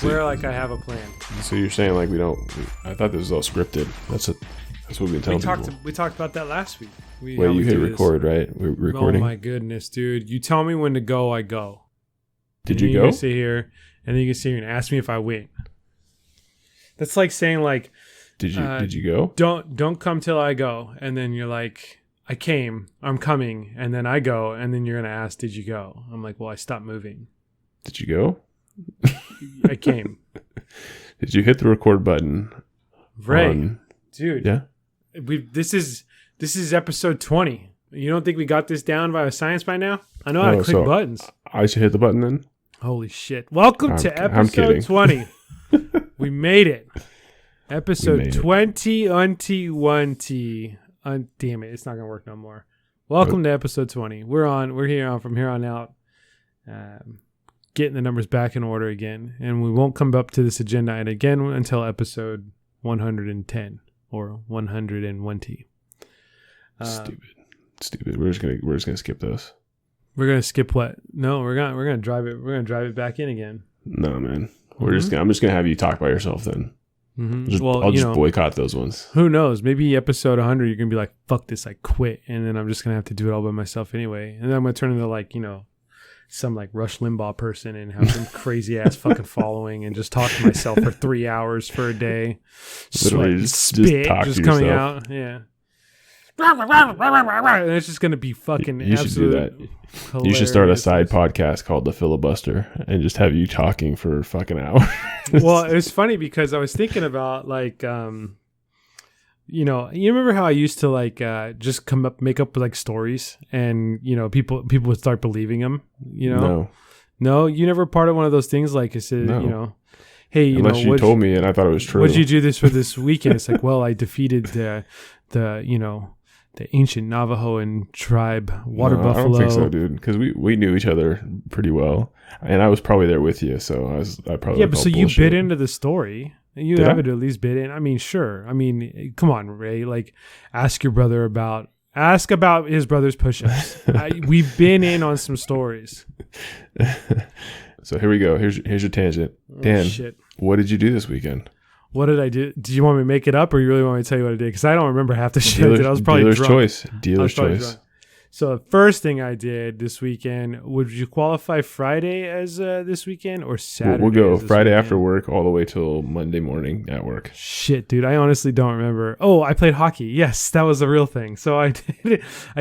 Swear like I have a plan. So you're saying like we don't? I thought this was all scripted. That's what we've been telling people. We talked about that last week. Wait, you hit record, right? We're recording. Oh my goodness, dude! You tell me when to go, I go. Did you go? You sit here, and then you can sit here and ask me if I win. That's like saying like, Did you go? Don't come till I go, and then you're like, I came, I'm coming, and then I go, and then you're gonna ask, did you go? I'm like, well, I stopped moving. Did you go? I came. Did you hit the record button? Right, dude. Yeah. This is episode 20. You don't think we got this down by science by now? I know how to click buttons. I should hit the button then? Holy shit. Welcome to episode 20. We made it. Episode 20. Damn it. It's not going to work no more. Welcome to episode 20. We're here from here on out. Getting the numbers back in order again. And we won't come up to this agenda again until episode 110 or 120. Stupid. We're just gonna skip those. We're gonna skip what? No, we're gonna drive it. We're gonna drive it back in again. No, man. I'm just gonna have you talk by yourself then. Mm-hmm. I'll just boycott those ones. Who knows? Maybe episode 100, you're gonna be like, "Fuck this, I quit," and then I'm just gonna have to do it all by myself anyway. And then I'm gonna turn into like some like Rush Limbaugh person and have some crazy ass fucking following and just talk to myself for 3 hours for a day. Literally spit talk just to coming yourself. out. Yeah. And it's just gonna be fucking. You should do that. Hilarious. You should start a side podcast called The Filibuster and just have you talking for fucking hours. Well, it was funny because I was thinking about like, you remember how I used to like just make up like stories, and people would start believing them. No, you never part of one of those things like I said. No. Hey, unless you told me and I thought it was true. What did you do this for this weekend? It's like, well, I defeated the ancient Navajoan tribe water buffalo. I don't think so, dude. Because we knew each other pretty well, and I was probably there with you, so I probably but so you bit into the story. You Did have I? to at least bit in. I mean, sure. I mean, come on, Ray. Like, ask your brother about his brother's push-ups. We've been in on some stories. So here we go. Here's your tangent. Dan, shit. What did you do this weekend? What did I do? Did you want me to make it up, or you really want me to tell you what I did? Because I don't remember half the shit I did. I was probably drunk. Dealer's choice. Drunk. So the first thing I did this weekend, would you qualify Friday as this weekend or Saturday? We'll go Friday after work all the way till Monday morning at work. Shit, dude. I honestly don't remember. Oh, I played hockey. Yes, that was the real thing. So I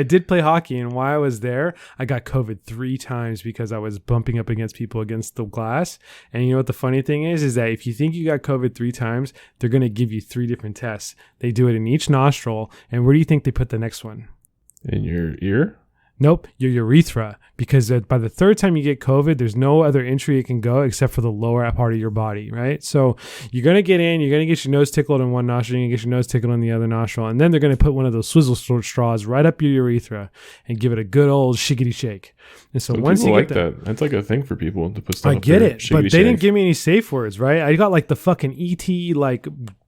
did play hockey, and while I was there, I got COVID 3 times because I was bumping up against people against the glass. And you know what the funny thing is that if you think you got COVID 3 times, they're going to give you 3 different tests. They do it in each nostril. And where do you think they put the next one? In your ear? Nope, your urethra. Because by the 3rd time you get COVID, there's no other entry it can go except for the lower part of your body, right? So you're going to get in, you're going to get your nose tickled in one nostril, you're going to get your nose tickled in the other nostril, and then they're going to put one of those swizzle straws right up your urethra and give it a good old shiggity shake. And so once you get that, that's like a thing for people to put stuff. I get it, but they didn't give me any safe words, right? I got like the fucking ET, like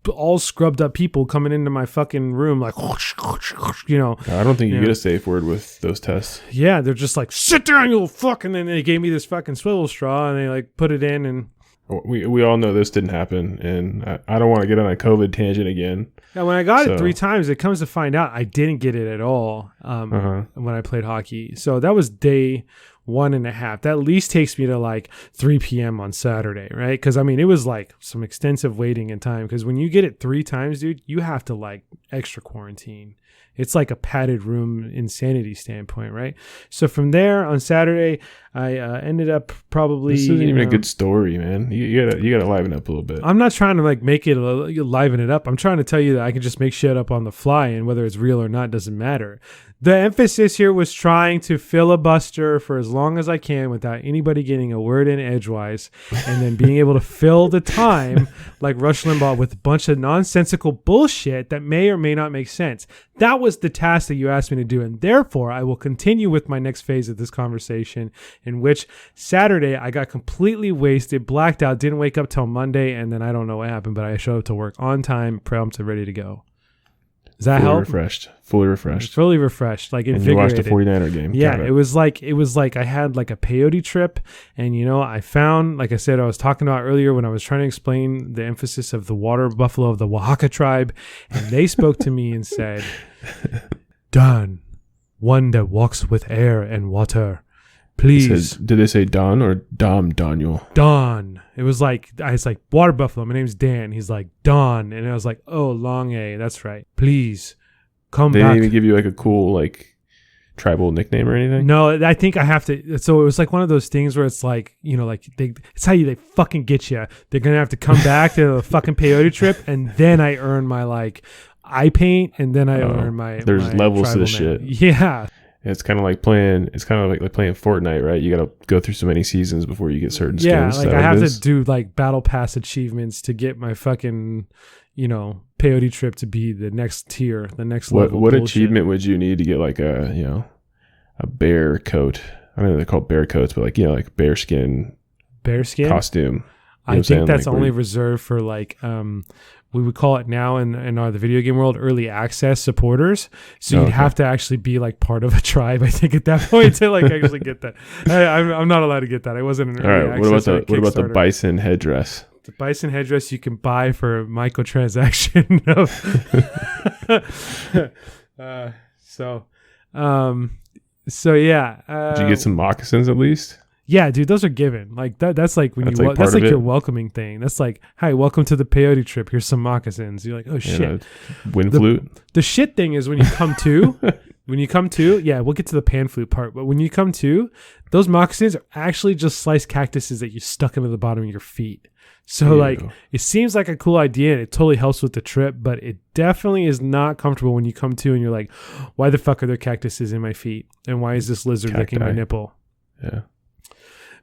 all scrubbed up people coming into my fucking room, like, I don't think you get a safe word with those tests. Yeah, they're just like, sit down, you fuck, and then they gave me this fucking swivel straw, and they like put it in, and we all know this didn't happen, and I don't want to get on a COVID tangent again. Yeah, when I got it 3 times, it comes to find out I didn't get it at all when I played hockey. So that was day 1.5. That at least takes me to like 3 p.m. on Saturday, right? Because I mean, it was like some extensive waiting and time. Because when you get it 3 times, dude, you have to like extra quarantine. It's like a padded room insanity standpoint, right? So from there on Saturday, I ended up probably. This isn't even a good story, man. You gotta liven up a little bit. I'm not trying to like make it liven it up. I'm trying to tell you that I can just make shit up on the fly, and whether it's real or not doesn't matter. The emphasis here was trying to filibuster for as long as I can without anybody getting a word in edgewise, and then being able to fill the time like Rush Limbaugh with a bunch of nonsensical bullshit that may or may not make sense. That was the task that you asked me to do, and therefore I will continue with my next phase of this conversation, in which Saturday I got completely wasted, blacked out, didn't wake up till Monday, and then I don't know what happened, but I showed up to work on time, prompt and ready to go. Does that help? Fully refreshed. Fully refreshed. Like invigorated. And you watched a 49er game. Yeah, it was like I had like a peyote trip, and I found, like I said, I was talking about earlier when I was trying to explain the emphasis of the water buffalo of the Oaxaca tribe, and they spoke to me and said, "Don, one that walks with air and water. Please." Did they say Don or Dom Daniel? Don. It was like, I was like, water buffalo. My name's Dan. He's like, Don. And I was like, oh, long A. That's right. Please come back. They didn't even give you like a cool like tribal nickname or anything? No, I think I have to. So it was like one of those things where it's like, like it's how they fucking get you. They're going to have to come back to the fucking peyote trip. And then I earn my like eye paint. And then I earn my. There's levels to this shit. Yeah. It's kind of like playing. It's kind of like playing Fortnite, right? You got to go through so many seasons before you get certain skins. Yeah, like I have to do like battle pass achievements to get my fucking, peyote trip to be the next tier, the next level. What achievement would you need to get like a bear coat? I don't know, they're called bear coats, but like bear skin costume. I think that's only reserved for like we would call it now in the video game world early access supporters. So you'd have to actually be like part of a tribe, I think, at that point to like actually get that. I'm not allowed to get that. I wasn't an early access. What about the bison headdress? The bison headdress you can buy for a microtransaction of so yeah. Did you get some moccasins at least? Yeah, dude, those are given. Like that's like when that's like your welcoming thing. That's like, hi, welcome to the peyote trip. Here's some moccasins. You're like, oh shit. Wind flute. The shit thing is when you come to, yeah, we'll get to the pan flute part. But when you come to, those moccasins are actually just sliced cactuses that you stuck into the bottom of your feet. So like, it seems like a cool idea and it totally helps with the trip, but it definitely is not comfortable when you come to and you're like, why the fuck are there cactuses in my feet? And why is this lizard licking my nipple? Yeah.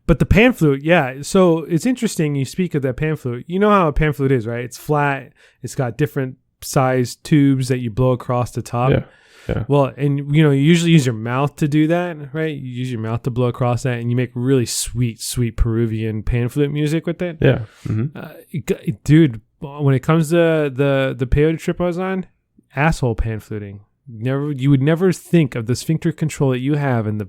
But the pan flute, yeah. So it's interesting you speak of that pan flute. You know how a pan flute is, right? It's flat. It's got different sized tubes that you blow across the top. Yeah. Yeah. Well, and you usually use your mouth to do that, right? You use your mouth to blow across that, and you make really sweet, sweet Peruvian pan flute music with it. Yeah. Mm-hmm. Dude, when it comes to the peyote trip I was on, asshole pan fluting. You would never think of the sphincter control that you have and the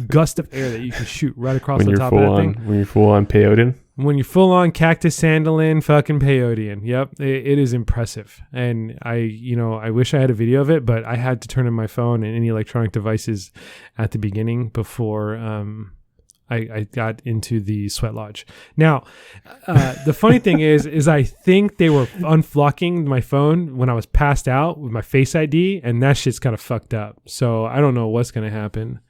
gust of air that you can shoot right across the top of that thing. When you're full on peyote. When you're full on cactus sandalin fucking peyote. Yep, it is impressive. And I wish I had a video of it, but I had to turn on my phone and any electronic devices at the beginning before I got into the sweat lodge. Now, the funny thing is I think they were unflocking my phone when I was passed out with my Face ID, and that shit's kind of fucked up. So I don't know what's going to happen,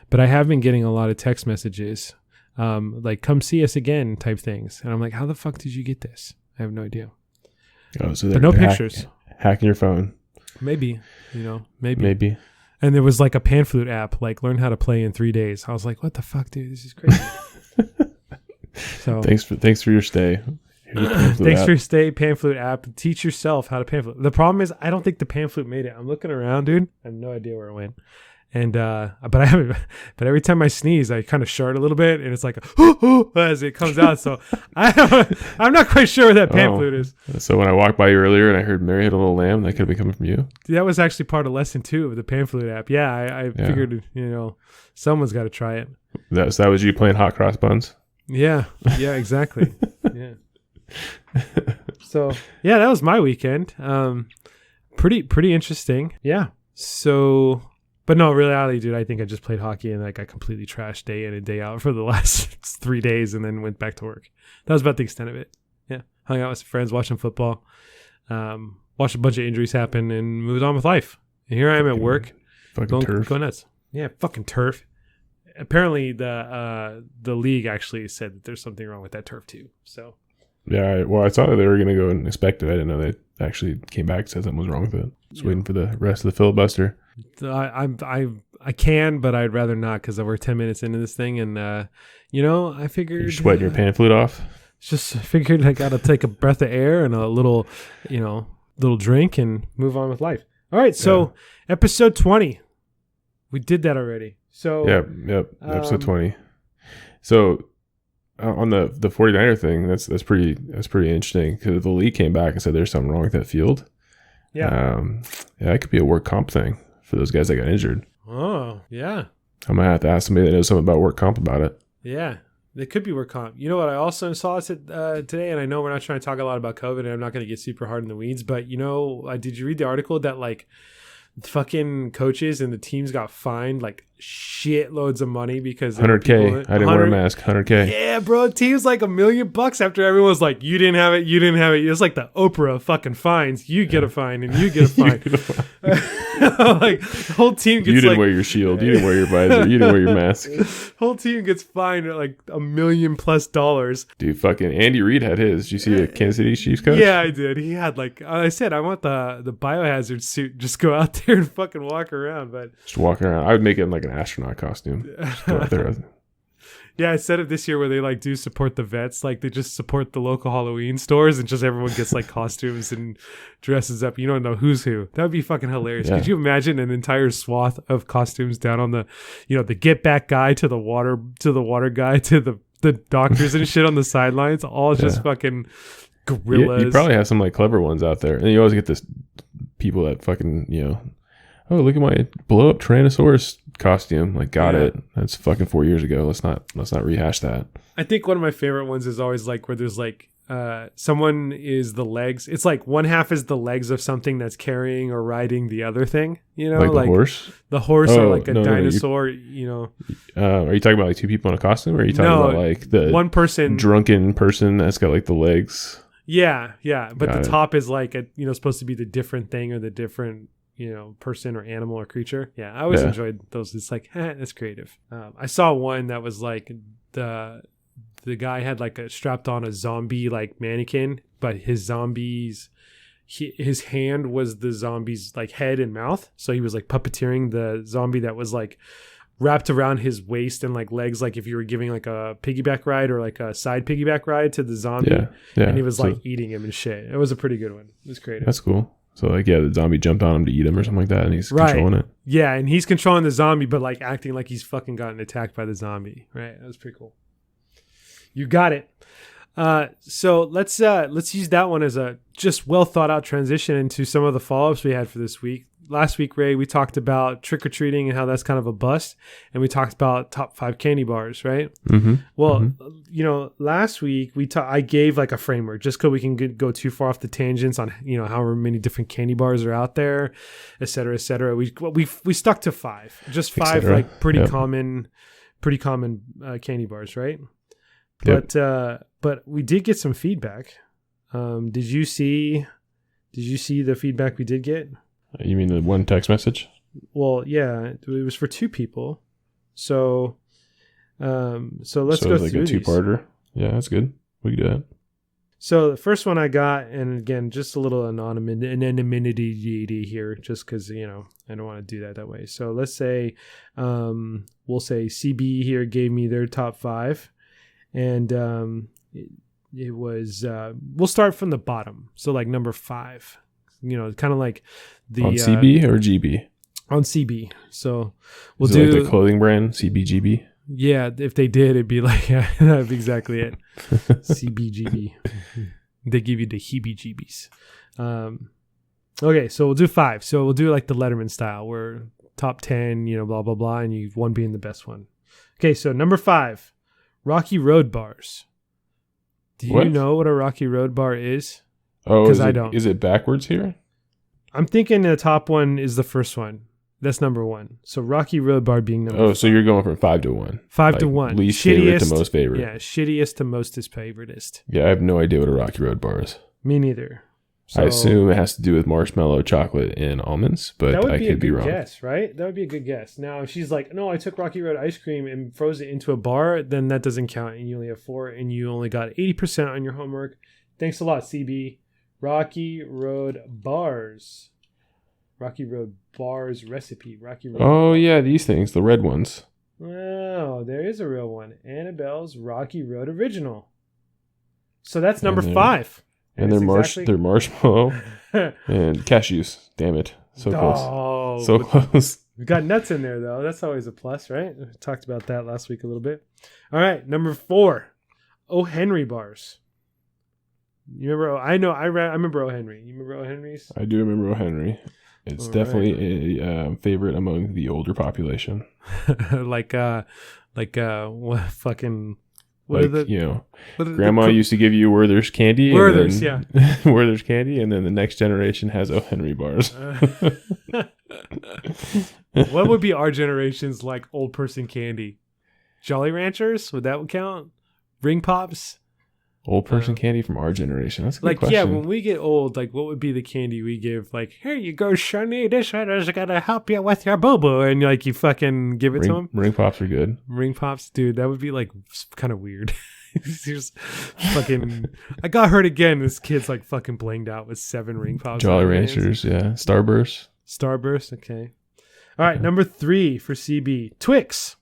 but I have been getting a lot of text messages, like "come see us again" type things, and I'm like, how the fuck did you get this? I have no idea. Oh, so but no pictures. Hacking your phone. Maybe. And there was like a pan flute app, like learn how to play in 3 days. I was like, what the fuck, dude? This is crazy. So thanks for your stay. Thanks for your stay, pan flute app. Teach yourself how to pan flute. The problem is I don't think the pan flute made it. I'm looking around, dude. I have no idea where it went. And but I haven't. But every time I sneeze, I kind of shart a little bit, and it's like as it comes out. So I'm not quite sure where that pan flute is. So when I walked by you earlier and I heard "Mary Had a Little Lamb," that could have been coming from you. That was actually part of lesson 2 of the pan flute app. Yeah, I figured someone's got to try it. That was you playing hot cross buns. Yeah, exactly. Yeah. So yeah, that was my weekend. Pretty interesting. Yeah. So. But no, reality, dude, I think I just played hockey and like I completely trashed day in and day out for the last 3 days and then went back to work. That was about the extent of it. Yeah. Hung out with some friends, watching football, watched a bunch of injuries happen and moved on with life. And here I am at work. Fucking turf. Go nuts. Yeah, fucking turf. Apparently the league actually said that there's something wrong with that turf too. So. Yeah, I saw that they were going to go and inspect it. I didn't know they actually came back and said something was wrong with it. Just waiting for the rest of the filibuster. I can, but I'd rather not because we're 10 minutes into this thing, and I figured you're sweating your pan flute off. Just figured I got to take a breath of air and a little drink and move on with life. All right, so episode 20, we did that already. So yep, episode 20. So on the 49er thing, that's pretty interesting because the league came back and said there's something wrong with that field. Yeah. Yeah, that could be a work comp thing for those guys that got injured. Oh, yeah. I might have to ask somebody that knows something about work comp about it. Yeah. It could be work comp. You know what? I also saw today, and I know we're not trying to talk a lot about COVID, and I'm not going to get super hard in the weeds, but did you read the article that like fucking coaches and the teams got fined like shitloads of money because 100K. I didn't wear a mask. 100K. Yeah, bro. Teams like $1 million after everyone was like, you didn't have it. It's like the Oprah fucking fines. You get a fine and you get a fine. Like the whole team gets. You didn't wear your shield. You didn't wear your visor. You didn't wear your mask. Whole team gets fined at like $1 million+. Dude, fucking Andy Reid had his. Did you see the Kansas City Chiefs coach? Yeah, I did. He had like I said, I want the biohazard suit. Just go out there and fucking walk around. But just walking around. I would make it in like an astronaut costume. Just go out there. Yeah, I said it this year where they like do support the vets, like they just support the local Halloween stores and just everyone gets like costumes and dresses up. You don't know who's who. That would be fucking hilarious. Yeah. Could you imagine an entire swath of costumes down on the, the get back guy to the water guy to the doctors and shit on the sidelines, all just fucking gorillas. You probably have some like clever ones out there, and you always get this people that fucking oh, look at my blow up Tyrannosaurus costume. Like, got it. That's fucking 4 years ago. Let's not rehash that. I think one of my favorite ones is always like where there's like someone is the legs. It's like one half is the legs of something that's carrying or riding the other thing. Like the horse. The horse or like a dinosaur. Are you talking about like two people in a costume, or are you talking about like the one person drunken person that's got like the legs? Yeah. But the top is like supposed to be the different thing or the different person or animal or creature. Yeah, I always enjoyed those. It's like, that's creative. I saw one that was like the guy had like strapped on a zombie like mannequin, but his hand was the zombie's like head and mouth. So he was like puppeteering the zombie that was like wrapped around his waist and like legs, like if you were giving like a piggyback ride or like a side piggyback ride to the zombie. Yeah. And he was like eating him and shit. It was a pretty good one. It was creative. That's cool. So like, the zombie jumped on him to eat him or something like that, and he's controlling it. Yeah, and he's controlling the zombie, but like acting like he's fucking gotten attacked by the zombie. Right? That was pretty cool. You got it. So let's use that one as a just well thought out transition into some of the follow-ups we had for this week. Last week, Ray, we talked about trick-or-treating and how that's kind of a bust. And we talked about top 5 candy bars, right? Mm-hmm. Well, last week, I gave like a framework just so we can go too far off the tangents on, however many different candy bars are out there, et cetera, et cetera. We stuck to 5. Just 5 like pretty common candy bars, right? Yep. But we did get some feedback. Did you see the feedback we did get? You mean the one text message? Well, yeah, it was for 2 people. So let's go like through a 2-parter. Yeah, that's good. We can do that. So the first one I got, and again, just a little anonymity here, just because I don't want to do that way. So let's say we'll say CB here gave me their top 5, and it was we'll start from the bottom. So like number 5. Kind of like the on CB or GB? On CB. So we'll do like the clothing brand CBGB. Yeah, if they did, it'd be like that'd be exactly it. CBGB. They give you the heebie-jeebies. Okay, so we'll do 5. So we'll do like the Letterman style, where top 10, blah blah blah, and you one being the best one. Okay, so number 5, Rocky Road bars. Do you know what a Rocky Road bar is? Oh, because I don't. Is it backwards here? I'm thinking the top one is the first one. That's number 1. So Rocky Road bar being number 5. So you're going from 5 to 1. 5 to 1. Least favorite to most favorite. Yeah, shittiest to mostest favoritist. Yeah, I have no idea what a Rocky Road bar is. Me neither. So, I assume it has to do with marshmallow, chocolate, and almonds, but I could be wrong. Guess, right? That would be a good guess. Now, if she's like, no, I took Rocky Road ice cream and froze it into a bar, then that doesn't count, and you only have 4, and you only got 80% on your homework. Thanks a lot, CB. Rocky Road bars. Rocky Road bars recipe. Rocky Road. Oh, yeah, these things, the red ones. Oh, there is a real one. Annabelle's Rocky Road original. So that's number 5. And they're marshmallow and cashews. Damn it. So close. So close. We got nuts in there, though. That's always a plus, right? We talked about that last week a little bit. All right, number 4. O. Henry bars. You remember? I remember O. Henry. You remember O. Henry's? I do remember O. Henry. It's definitely a favorite among the older population. like what fucking. What like, are the, grandma used to give you Werther's candy. Werther's, Werther's candy, and then the next generation has O. Henry bars. What would be our generation's like old person candy? Jolly Ranchers? Would that count? Ring Pops? Old person candy from our generation. That's a good question. Yeah, when we get old, like what would be the candy we give? Like, here you go, Sonny. This one is gonna help you with your boo-boo, and like you fucking give it to him. Ring Pops are good. Ring Pops, dude, that would be like kind of weird. Just fucking. I got hurt again. This kid's like fucking blinged out with 7 Ring Pops. Jolly Ranchers, yeah. Starburst, okay. All right, number 3 for CB, Twix.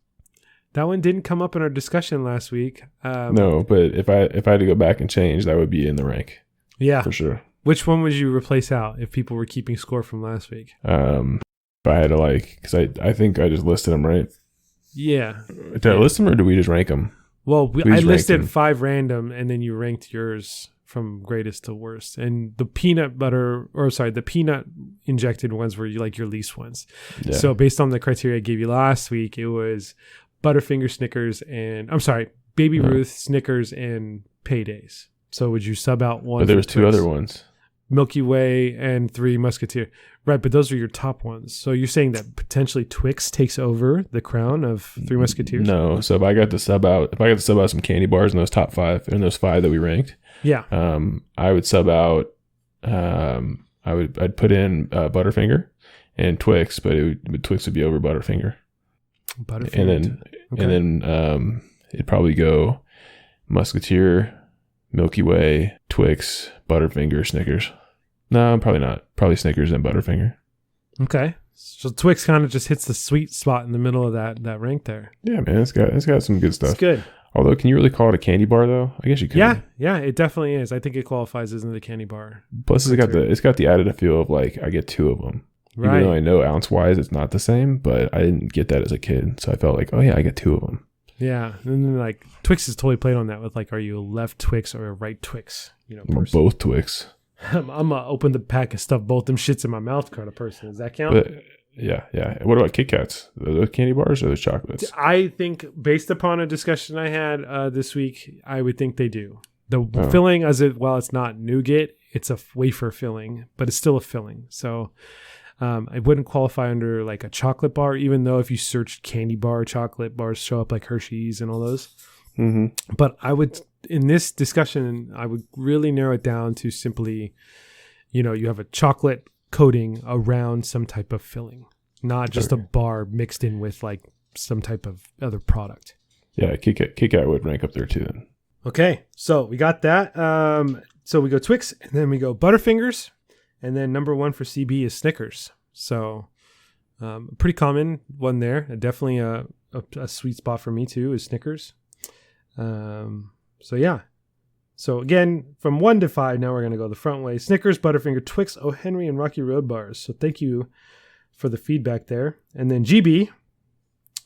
That one didn't come up in our discussion last week. No, but if I had to go back and change, that would be in the rank. Yeah, for sure. Which one would you replace out if people were keeping score from last week? If I had to because I think I just listed them, right? Yeah. Did I list them or did we just rank them? Well, I listed 5 random, and then you ranked yours from greatest to worst. And the peanut injected ones were like your least ones. Yeah. So based on the criteria I gave you last week, it was Butterfinger, Snickers, and Baby Ruth, Snickers, and Paydays. So would you sub out one? But there was 2 other ones. Milky Way and 3 Musketeer. Right, but those are your top ones. So you're saying that potentially Twix takes over the crown of 3 Musketeers? No. So if I got to sub out some candy bars in those top 5, in those 5 that we ranked, yeah, I would sub out. I'd put in Butterfinger and Twix, but Twix would be over Butterfinger. And then it'd probably go Musketeer, Milky Way, Twix, Butterfinger, Snickers. No, probably not. Probably Snickers and Butterfinger. Okay, so Twix kind of just hits the sweet spot in the middle of that rank there. Yeah, man, it's got some good stuff. It's good. Although, can you really call it a candy bar though? I guess you could. Yeah, it definitely is. I think it qualifies as a candy bar. Plus, it's got the added feel of like I get 2 of them. Right. Even though I know ounce wise it's not the same, but I didn't get that as a kid, so I felt like, oh yeah, I get 2 of them. Yeah, and then like Twix is totally played on that with like, are you a left Twix or a right Twix? Person. Both Twix. I'm gonna open the pack and stuff both them shits in my mouth kind of person. Does that count? But, yeah. What about Kit Kats? Are those candy bars or those chocolates? I think based upon a discussion I had this week, I would think they do. The filling, while it's not nougat, it's a wafer filling, but it's still a filling. So it wouldn't qualify under like a chocolate bar, even though if you search candy bar, chocolate bars show up like Hershey's and all those. Mm-hmm. But I would, in this discussion, I would really narrow it down to simply, you have a chocolate coating around some type of filling, not just a bar mixed in with like some type of other product. Yeah, Kit Kat would rank up there too then. Okay, so we got that. So we go Twix, and then we go Butterfingers, and then number 1 for CB is Snickers. So pretty common one there. Definitely a sweet spot for me too is Snickers. So yeah. So again, from 1 to 5, now we're going to go the front way. Snickers, Butterfinger, Twix, O. Henry, and Rocky Road bars. So thank you for the feedback there. And then GB,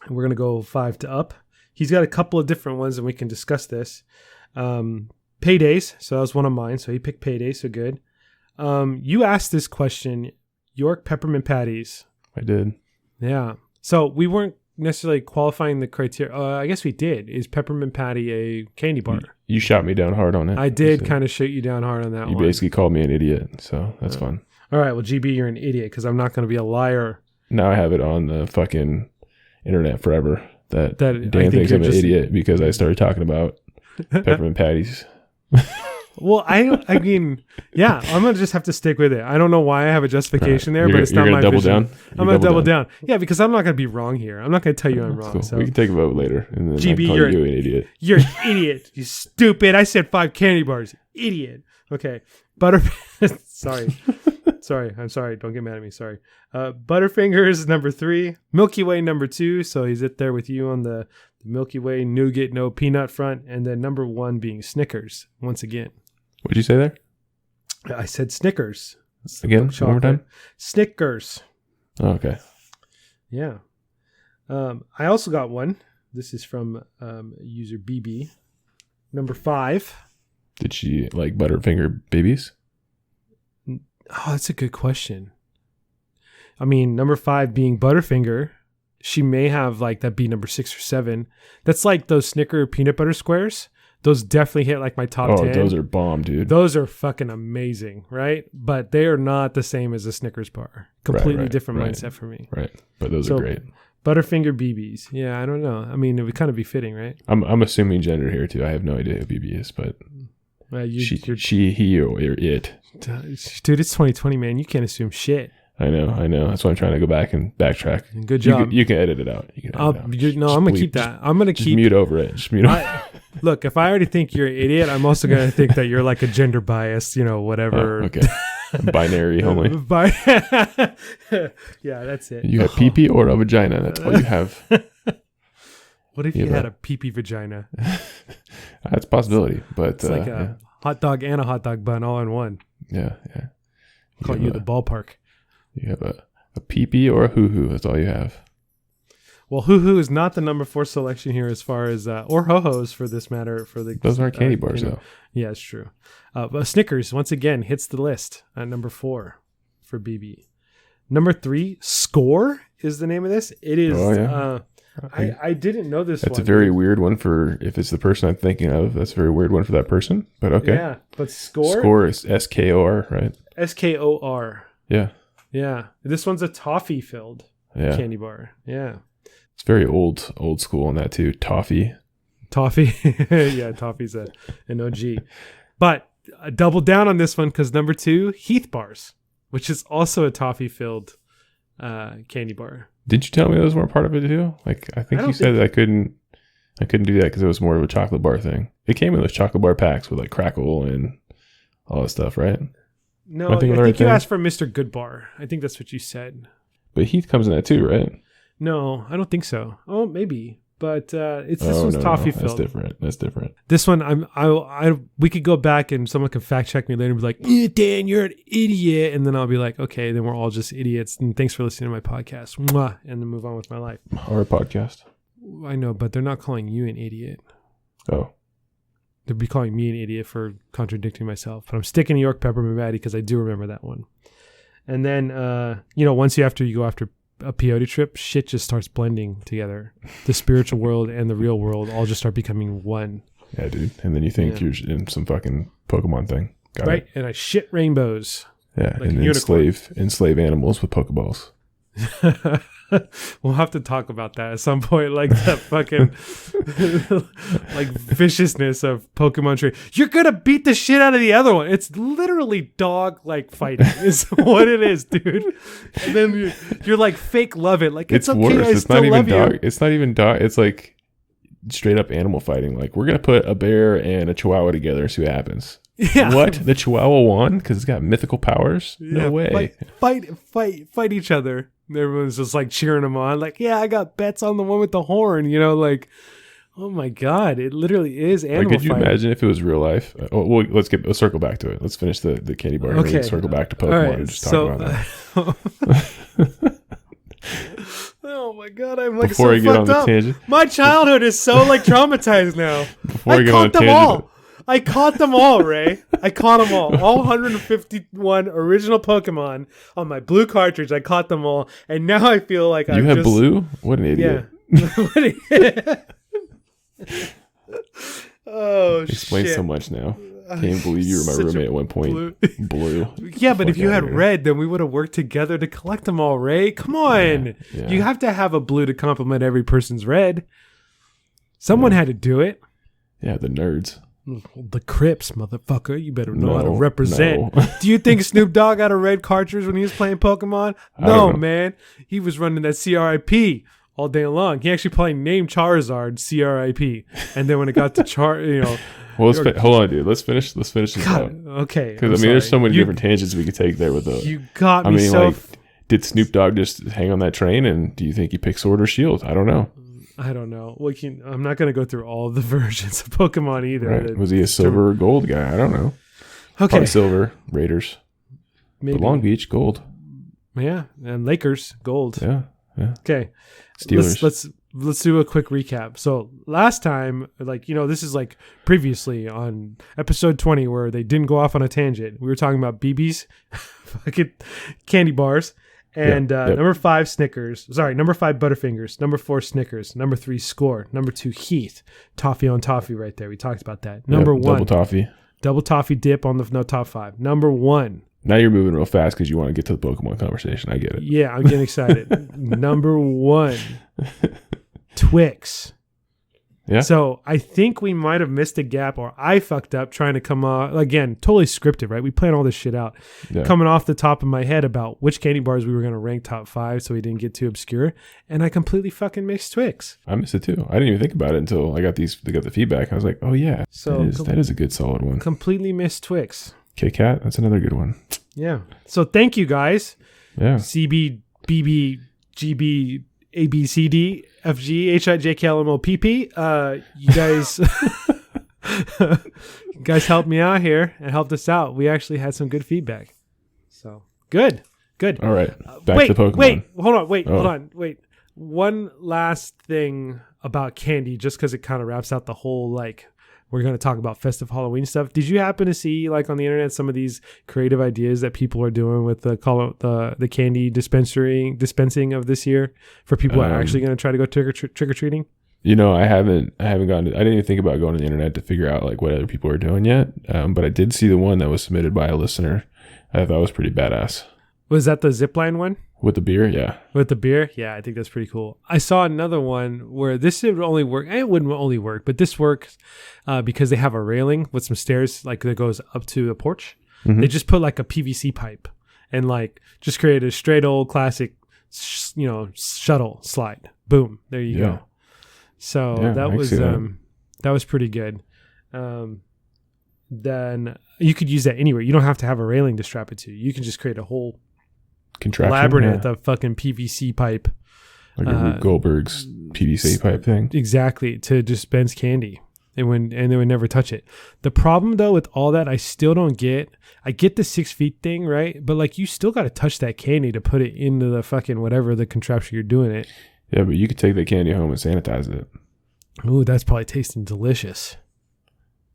we're going to go 5 to up. He's got a couple of different ones, and we can discuss this. Paydays. So that was one of mine. So he picked Paydays. So good. You asked this question, York peppermint patties. I did. Yeah. So we weren't necessarily qualifying the criteria. I guess we did. Is peppermint patty a candy bar? You shot me down hard on it. I did kind of shoot you down hard on that one. You basically called me an idiot, so that's fun. All right. Well, GB, you're an idiot because I'm not going to be a liar. Now I have it on the fucking internet forever that Dan thinks I'm an idiot because I started talking about peppermint patties. Well, I mean, yeah, I'm going to just have to stick with it. I don't know why I have a justification there, but it's not my vision. I'm going to double down. Yeah, because I'm not going to be wrong here. I'm not going to tell you I'm wrong. Cool. So. We can take a vote later. And then GB, you're an idiot. You're an idiot. You stupid. I said 5 candy bars. Idiot. Okay. Sorry. I'm sorry. Don't get mad at me. Sorry. Butterfingers, number 3. Milky Way, number 2. So he's it there with you on the Milky Way nougat, no peanut front. And then number 1 being Snickers, once again. What'd you say there? I said Snickers. Again, one more time? Snickers. Oh, okay. Yeah. I also got one. This is from user BB. Number 5. Did she like Butterfinger babies? Oh, that's a good question. I mean, number 5 being Butterfinger. She may have like that be number 6 or 7. That's like those Snicker peanut butter squares. Those definitely hit like my top 10. Oh, those are bomb, dude. Those are fucking amazing, right? But they are not the same as a Snickers bar. Completely different mindset for me. Right. But those are great. Butterfinger BBs. Yeah, I don't know. I mean, it would kind of be fitting, right? I'm assuming gender here too. I have no idea who BB is, but she, he, or it. Dude, it's 2020, man. You can't assume shit. I know. That's why I'm trying to go back and backtrack. Good job. You can edit it out. I'm going to keep that. I'm going to keep... mute over it. Just mute over it. Look, if I already think you're an idiot, I'm also going to think that you're like a gender biased, whatever. Oh, okay. Binary only. Yeah, that's it. You have pee-pee or a vagina. That's all you have. What if you had a pee-pee vagina? That's a possibility. But it's like a hot dog and a hot dog bun all in one. Yeah. Call you the ballpark. You have a pee-pee or a hoo-hoo. That's all you have. Well, hoo-hoo is not the number 4 selection here as far as, or ho-hos for this matter. Those aren't candy bars, though. Yeah, it's true. But Snickers, once again, hits the list at number 4 for BB. Number 3, Score is the name of this. It is, I didn't know this one. That's a very weird one for, if it's the person I'm thinking of, that's a very weird one for that person. But okay. Yeah, but Score? Score is S-K-O-R, right? S-K-O-R. Yeah. Yeah. This one's a toffee-filled candy bar. Yeah. It's very old school on that too. Toffee. Yeah, toffee's an OG. But double down on this one because number 2, Heath bars, which is also a toffee-filled candy bar. Did you tell me those weren't part of it too? Like I think you said that I couldn't do that because it was more of a chocolate bar thing. It came in those chocolate bar packs with like crackle and all that stuff, right? No, I think you asked for Mr. Good Bar. I think that's what you said. But Heath comes in that too, right? No, I don't think so. Oh, maybe. But this one's toffee filled. That's different. This one, we could go back and someone can fact check me later and be like, Dan, you're an idiot. And then I'll be like, okay, then we're all just idiots. And thanks for listening to my podcast. Mwah, and then move on with my life. Our podcast. I know, but they're not calling you an idiot. Oh. They'll be calling me an idiot for contradicting myself. But I'm sticking New York Peppermint Patty because I do remember that one. And then, once you go after a peyote trip, shit just starts blending together. The spiritual world and the real world all just start becoming one. Yeah, dude. And then you think you're in some fucking Pokemon thing. Got it. And I shit rainbows. Yeah, like and enslave animals with Pokeballs. We'll have to talk about that at some point, like that fucking like viciousness of Pokemon trade. You're gonna beat the shit out of the other one. It's literally dog like fighting is what it is, dude. And then you're like fake love it. Like it's okay, worse. It's not even dog. You. It's not even dog. It's like straight up animal fighting. Like we're gonna put a bear and a Chihuahua together and see what happens. Yeah. What? The Chihuahua won because it's got mythical powers? No way. Fight each other. Everyone's just like cheering them on. Like, yeah, I got bets on the one with the horn. Like, oh my God, it literally is animal fighting. Could you imagine if it was real life? Let's circle back to it. Let's finish the candy bar. Okay. And circle back to Pokemon and just talk about that. Oh my God, I'm like so fucked up. Tangent. My childhood is so like traumatized now. I caught them all. I caught them all, Ray. I caught them all. All 151 original Pokemon on my blue cartridge. I caught them all. And now I feel like you have blue? What an idiot. Yeah. Oh, Explains shit. so much now. Can't believe you were my roommate at one point. Blue. Yeah, but if you had red, then we would have worked together to collect them all, Ray. Come on. Yeah. You have to have a blue to complement every person's red. Someone had to do it. Yeah, the nerds. The Crips, motherfucker. You better know how to represent. No. Do you think Snoop Dogg had a red cartridge when he was playing Pokemon? No, man. He was running that CRIP all day long. He actually probably named Charizard CRIP. And then when it got to well, hold on, dude. Let's finish this out. Okay. Because there's so many different tangents we could take there with the. You got me did Snoop Dogg just hang on that train? And do you think he picked Sword or Shield? I don't know. I don't know. I'm not going to go through all of the versions of Pokemon either. Right. Was he a silver or gold guy? I don't know. Okay. Probably silver. Raiders. Maybe. But Long Beach, gold. Yeah. And Lakers, gold. Yeah. Okay. Steelers. let's do a quick recap. So last time, this is like previously on episode 20 where they didn't go off on a tangent. We were talking about BB's, fucking candy bars. And number 5, Snickers. Sorry, number 5, Butterfingers. Number 4, Snickers. Number 3, Score. Number 2, Heath. Toffee on toffee right there. We talked about that. Number 1. Double toffee dip on the top 5. Number 1. Now you're moving real fast because you want to get to the Pokemon conversation. I get it. Yeah, I'm getting excited. Number 1, Twix. Yeah. So I think we might have missed a gap, or I fucked up trying to come again, totally scripted, right? We planned all this shit out. Yeah. Coming off the top of my head about which candy bars we were going to rank top 5 so we didn't get too obscure. And I completely fucking missed Twix. I missed it too. I didn't even think about it until I got the feedback. I was like, oh yeah, so that is a good solid one. Completely missed Twix. Kit Kat, that's another good one. Yeah. So thank you guys. Yeah. CB, BB, GB, ABCD, FG, HI, JK, LMO, PP. You guys helped me out here and helped us out. We actually had some good feedback. So good. All right. Back to Pokemon. Hold on. One last thing about candy, just because it kind of wraps out the whole, we're going to talk about festive Halloween stuff. Did you happen to see, on the internet, some of these creative ideas that people are doing with the candy dispensing of this year for people who are actually going to try to go trick-or-treating? I haven't gone. I didn't even think about going to the internet to figure out what other people are doing yet. But I did see the one that was submitted by a listener. I thought was pretty badass. Was that the zipline one? With the beer, yeah. With the beer? Yeah, I think that's pretty cool. I saw another one where this would only work. It wouldn't only work, but this works because they have a railing with some stairs that goes up to the porch. Mm-hmm. They just put a PVC pipe and just create a straight old classic, shuttle slide. Boom. There you go. So that was pretty good. Then you could use that anywhere. You don't have to have a railing to strap it to. You can just create a whole labyrinth of fucking PVC pipe, like a Rube Goldberg's PVC pipe thing. Exactly, to dispense candy, and they would never touch it. The problem though with all that, I still don't get. I get the 6 feet thing, right? But you still got to touch that candy to put it into the fucking whatever the contraption you're doing it. Yeah, but you could take that candy home and sanitize it. Ooh, that's probably tasting delicious.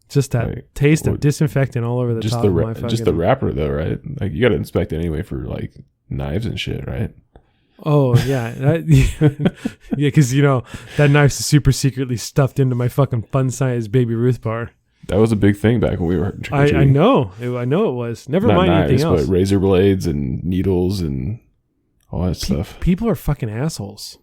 Just that taste of disinfectant all over the top of my fucking... Just the wrapper, though, right? You got to inspect it anyway for, knives and shit, right? Oh, yeah. Yeah, because, that knife's super secretly stuffed into my fucking fun-sized Baby Ruth bar. That was a big thing back when we were trick-or-treating. I know. I know it was. Never mind anything else. But razor blades and needles and all that stuff. People are fucking assholes.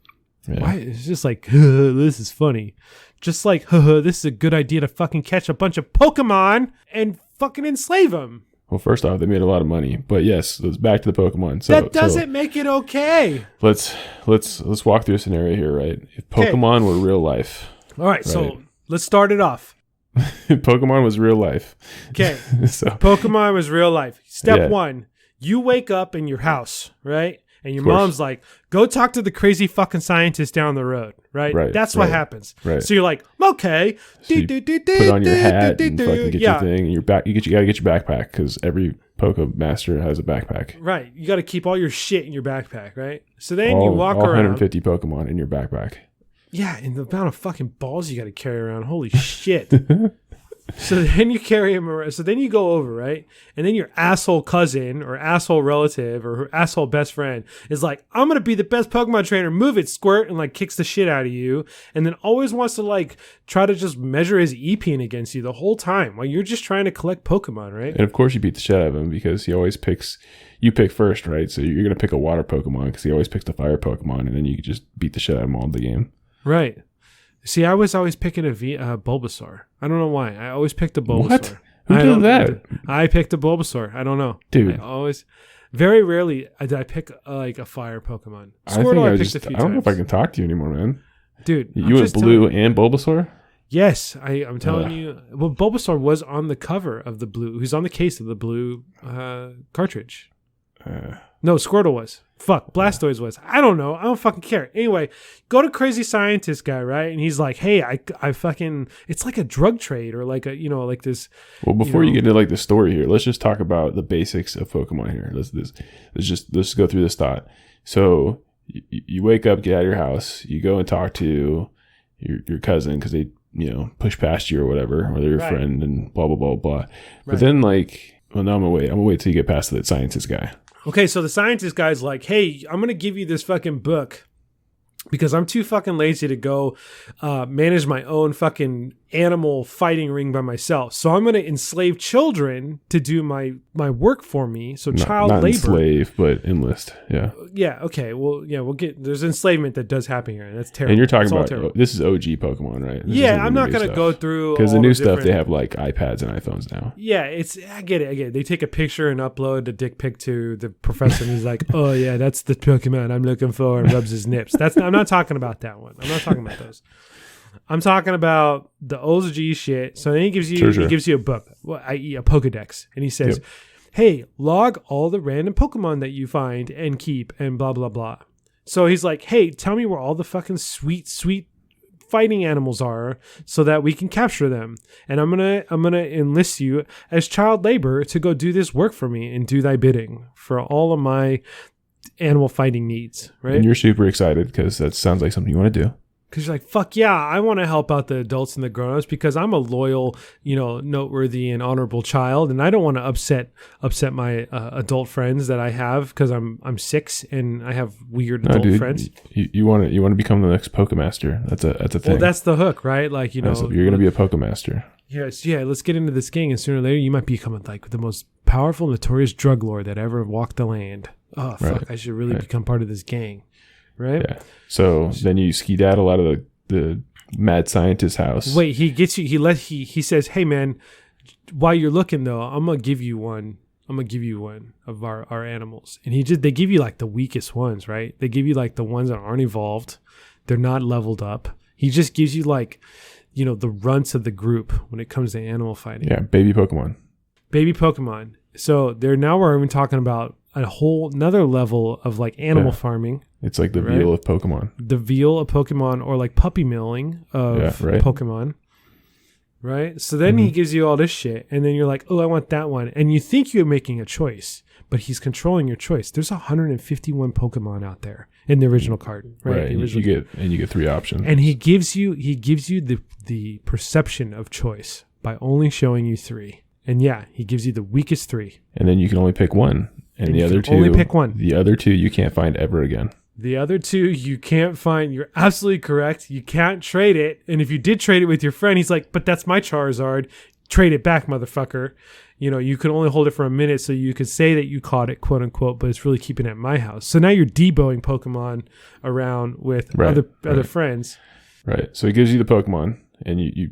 Yeah. Why? It's just this is funny. Just this is a good idea to fucking catch a bunch of Pokemon and fucking enslave them. Well, first off, they made a lot of money, but yes, let's back to the Pokemon. That doesn't make it okay. Let's walk through a scenario here, right? If Pokemon were real life. All right, so let's start it off. Pokemon was real life. Okay. Pokemon was real life. Step 1, you wake up in your house, right? And your mom's like, go talk to the crazy fucking scientist down the road, right? That's what happens. Right. So you're like, okay. So you put on your hat and fucking get your thing. And you gotta get your backpack because every Pokemaster has a backpack. Right. You got to keep all your shit in your backpack, right? So then you walk around. 150 Pokemon in your backpack. Yeah, and the amount of fucking balls you got to carry around. Holy shit. So then you carry him around. So then you go over, right? And then your asshole cousin or asshole relative or asshole best friend is like, I'm going to be the best Pokemon trainer. Move it, Squirt. And kicks the shit out of you. And then always wants to try to just measure his EPing against you the whole time while you're just trying to collect Pokemon, right? And of course you beat the shit out of him because he always you pick first, right? So you're going to pick a water Pokemon because he always picks the fire Pokemon. And then you just beat the shit out of him all the game. Right. See, I was always picking a Bulbasaur. I don't know why. I always picked a Bulbasaur. What? Who did that? I picked a Bulbasaur. I don't know. Dude. Very rarely did I pick a fire Pokemon. Squirtle I picked a few times. I don't know if I can talk to you anymore, man. Dude. You went blue and Bulbasaur? Yes. I'm telling you. Well, Bulbasaur was on the cover of the blue. He's on the case of the blue cartridge. No, Squirtle was. Fuck, Blastoise was. I don't know. I don't fucking care. Anyway, go to crazy scientist guy, right? And he's like, hey, I fucking, it's like a drug trade or this. Well, before you get into the story here, let's just talk about the basics of Pokemon here. Let's just go through this thought. So you wake up, get out of your house, you go and talk to your cousin because they push past you or whatever, or they're your friend and blah blah blah blah. Right. But then like, well, no, I'm gonna wait till you get past that scientist guy. Okay, so the scientist guy's like, hey, I'm gonna give you this fucking book because I'm too fucking lazy to go manage my own fucking animal fighting ring by myself. So I'm going to enslave children to do my work for me. So child not labor. Enslave, but enlist. Yeah. Yeah. Okay. Well, yeah, there's enslavement that does happen here. And that's terrible. And you're talking about, this is OG Pokemon, right? I'm not going to go through because the new stuff, they have like iPads and iPhones now. Yeah. I get it. They take a picture and upload a dick pic to the professor and he's like, oh yeah, that's the Pokemon I'm looking for, and rubs his nips. I'm not talking about that one. I'm not talking about those. I'm talking about the OG shit. So then he gives you a book, i.e. a Pokedex. And he says, hey, log all the random Pokemon that you find and keep and blah, blah, blah. So he's like, hey, tell me where all the fucking sweet, sweet fighting animals are so that we can capture them. And I'm gonna enlist you as child labor to go do this work for me and do thy bidding for all of my animal fighting needs. Right? And you're super excited because that sounds like something you want to do. Because you're like, fuck yeah, I want to help out the adults and the grown-ups because I'm a loyal, noteworthy and honorable child, and I don't want to upset my adult friends that I have because I'm 6 and I have weird adult friends. You want to become the next Pokemaster. That's a thing. Well, that's the hook, right? Like you're going to be a Pokemaster. Yes, yeah. Let's get into this gang, and sooner or later you might become like the most powerful, notorious drug lord that ever walked the land. Oh fuck, right. I should really become part of this gang. Right? Yeah. So then you skedaddle out of the mad scientist's house. Wait, he gets you. He says, "Hey man, while you're looking though, I'm gonna give you one of our animals." And they give you like the weakest ones, right? They give you like the ones that aren't evolved. They're not leveled up. He just gives you like, the runts of the group when it comes to animal fighting. Yeah, baby Pokemon. Baby Pokemon. So we're even talking about a whole another level of like animal farming. It's like the veal of Pokemon. The veal of Pokemon, or like puppy milling of Pokemon. Right? So then he gives you all this shit, and then you're like, oh, I want that one. And you think you're making a choice, but he's controlling your choice. There's 151 Pokemon out there in the original card. Right. You get 3 options. And he gives you the perception of choice by only showing you 3. And yeah, he gives you the weakest 3. And then you can only pick one. And the other 2, only pick one. The other 2 you can't find ever again. The other 2 you can't find. You're absolutely correct. You can't trade it. And if you did trade it with your friend, he's like, but that's my Charizard. Trade it back, motherfucker. You can only hold it for a minute, so you could say that you caught it, quote unquote, but it's really keeping it at my house. So now you're deboing Pokemon around with other friends. Right. So he gives you the Pokemon, and you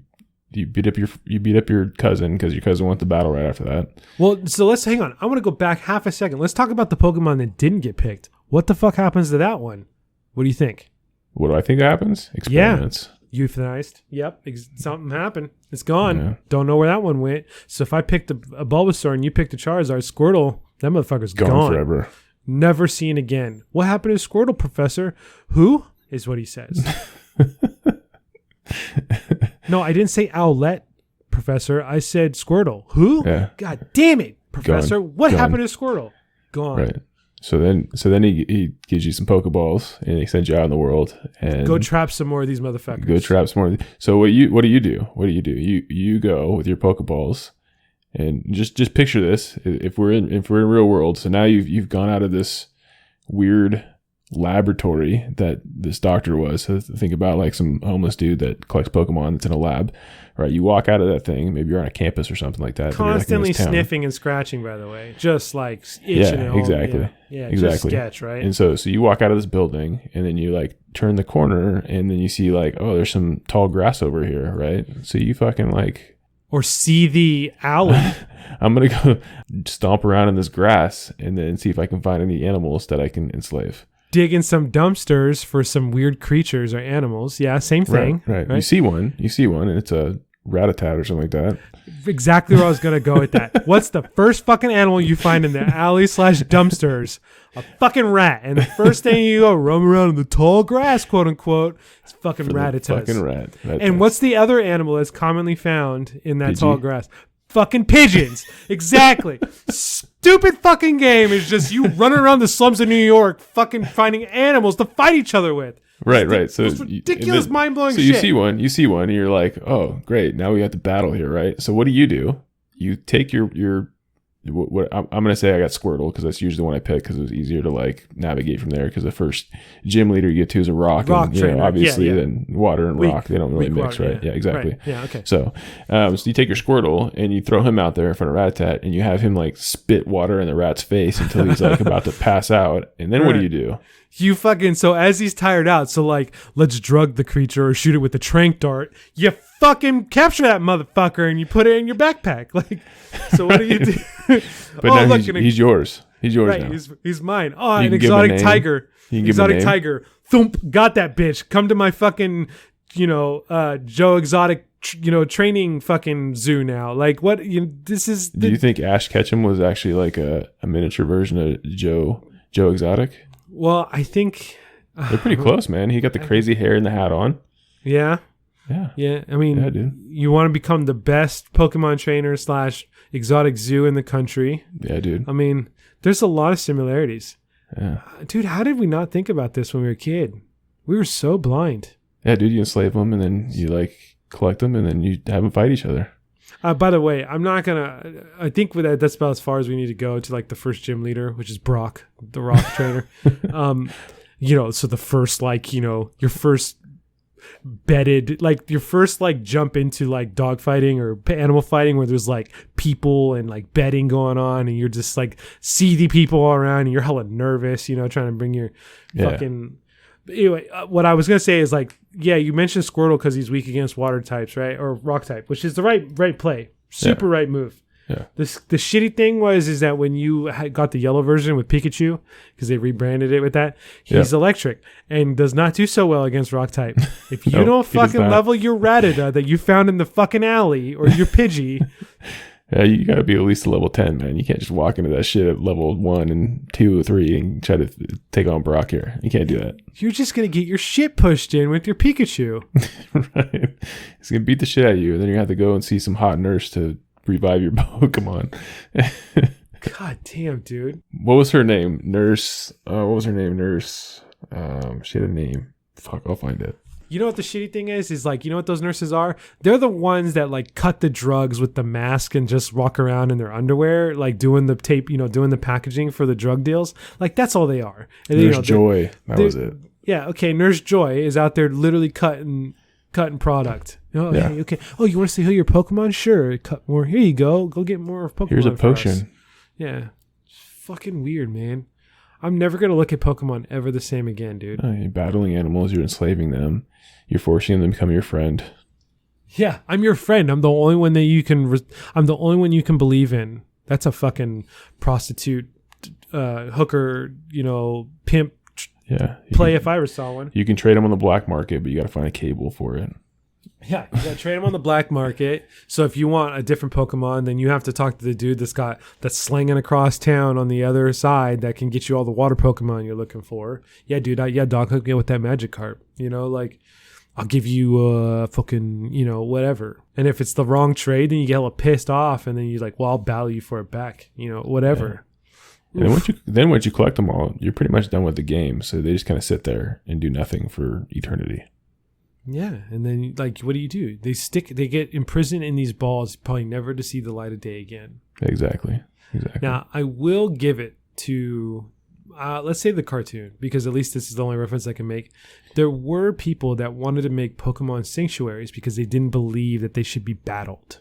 beat up your cousin because your cousin wants the battle right after that. Well, so let's hang on. I want to go back half a second. Let's talk about the Pokemon that didn't get picked. What the fuck happens to that one? What do you think? What do I think happens? Experiments. Yeah. Euthanized. Yep. Something happened. It's gone. Yeah. Don't know where that one went. So if I picked a Bulbasaur and you picked a Charizard, Squirtle, that motherfucker's gone forever. Never seen again. What happened to Squirtle, Professor? Who is what he says. No, I didn't say Owlette, Professor. I said Squirtle. Who? Yeah. God damn it, Professor. What happened to Squirtle? Gone. Right. So then he gives you some Pokeballs and he sends you out in the world and go trap some more of these motherfuckers. Go trap some more. So what do you do? You go with your Pokeballs and just picture this. If we're in real world, so now you've gone out of this weird laboratory that this doctor was. So think about like some homeless dude that collects Pokemon that's in a lab, right? You walk out of that thing, maybe you're on a campus or something like that. Constantly sniffing and scratching, by the way, just like itching. Yeah, exactly. Yeah, exactly. Just sketch, right? And so you walk out of this building and then you like turn the corner and then you see like, oh, there's some tall grass over here, right? So you fucking like, or see the alley. I'm going to go stomp around in this grass and then see if I can find any animals that I can enslave. Dig in some dumpsters for some weird creatures or animals. Yeah, same thing. Right. You see one, and it's a Rattata or something like that. Exactly where I was going to go with that. What's the first fucking animal you find in the alley/dumpsters? A fucking rat. And the first thing you go roam around in the tall grass, quote unquote, it's fucking Rattatas. Fucking rat. And what's the other animal that's commonly found in that tall grass? fucking pigeons. Exactly. Stupid fucking game is just you running around the slums of New York fucking finding animals to fight each other with. Right. So it's ridiculous, mind-blowing shit. So you see one, and you're like, oh, great. Now we have to battle here, right? So what do? You take your what I'm going to say I got Squirtle because that's usually the one I pick because it was easier to like navigate from there because the first gym leader you get to is a rock and, trainer. Obviously then water and rock, they don't really mix, water, right? Yeah, exactly. Right. Yeah, okay. So you take your Squirtle and you throw him out there in front of Rattata and you have him like spit water in the rat's face until he's like about to pass out. And then what do you do? You fucking, so as he's tired out, so like, let's drug the creature or shoot it with the tranq dart. You fucking capture that motherfucker and you put it in your backpack. Like, so what do you do? But now he's yours. He's yours right, now. he's mine. Oh, an exotic tiger. Exotic tiger. Thump, got that bitch. Come to my fucking, Joe Exotic, training fucking zoo now. Like, what, this is. Do you think Ash Ketchum was actually like a miniature version of Joe Exotic? Well, I think they're pretty close, man. He got the crazy hair and the hat on. Yeah. Yeah. I mean, you want to become the best Pokemon trainer / exotic zoo in the country. Yeah, dude. I mean, there's a lot of similarities. Yeah. Dude, how did we not think about this when we were a kid? We were so blind. Yeah, dude. You enslave them and then you like collect them and then you have them fight each other. By the way, I'm not gonna. I think that's about as far as we need to go to like the first gym leader, which is Brock, the rock trainer. So the first your first bedded, like your first like jump into like dog fighting or animal fighting where there's like people and like bedding going on and you're just like see the people all around and you're hella nervous, trying to bring your fucking. Anyway, what I was going to say is like, yeah, you mentioned Squirtle because he's weak against water types, right? Or rock type, which is the right play. Super right move. Yeah. The shitty thing is that when you got the yellow version with Pikachu, because they rebranded it with that, he's electric and does not do so well against rock type. If you don't fucking level your Rattata that you found in the fucking alley or your Pidgey... Yeah, you got to be at least a level 10, man. You can't just walk into that shit at level 1 and 2 or 3 and try to take on Brock here. You can't do that. You're just going to get your shit pushed in with your Pikachu. Right. He's going to beat the shit out of you, and then you're going to have to go and see some hot nurse to revive your Pokemon. God damn, dude. What was her name? Nurse. What was her name? Nurse. She had a name. Fuck, I'll find it. You know what the shitty thing is like, you know what those nurses are? They're the ones that like cut the drugs with the mask and just walk around in their underwear, like doing the tape, doing the packaging for the drug deals. Like that's all they are. And, Nurse Joy. That was it. Yeah. Okay. Nurse Joy is out there literally cutting product. Oh, yeah. Okay. Oh, you want to see who your Pokemon? Sure. Cut more. Here you go. Go get more Pokemon. Here's a potion. Yeah. It's fucking weird, man. I'm never going to look at Pokemon ever the same again, dude. Oh, you're battling animals. You're enslaving them. You're forcing them to become your friend. Yeah, I'm your friend. I'm the only one that you can. I'm the only one you can believe in. That's a fucking prostitute, hooker, pimp. Yeah, play if I ever saw one. You can trade them on the black market, but you got to find a cable for it. Yeah, you got to trade them on the black market. So if you want a different Pokemon, then you have to talk to the dude that's slinging across town on the other side that can get you all the water Pokemon you're looking for. Yeah, dude. Dog, hook me with that Magikarp. Like. I'll give you fucking, whatever. And if it's the wrong trade, then you get hella pissed off. And then you're like, well, I'll battle you for it back. Whatever. Yeah. And once you collect them all, you're pretty much done with the game. So they just kind of sit there and do nothing for eternity. Yeah. And then, like, what do? They get imprisoned in these balls, probably never to see the light of day again. Exactly. Now, I will give it to... let's say the cartoon, because at least this is the only reference I can make. There were people that wanted to make Pokemon sanctuaries because they didn't believe that they should be battled.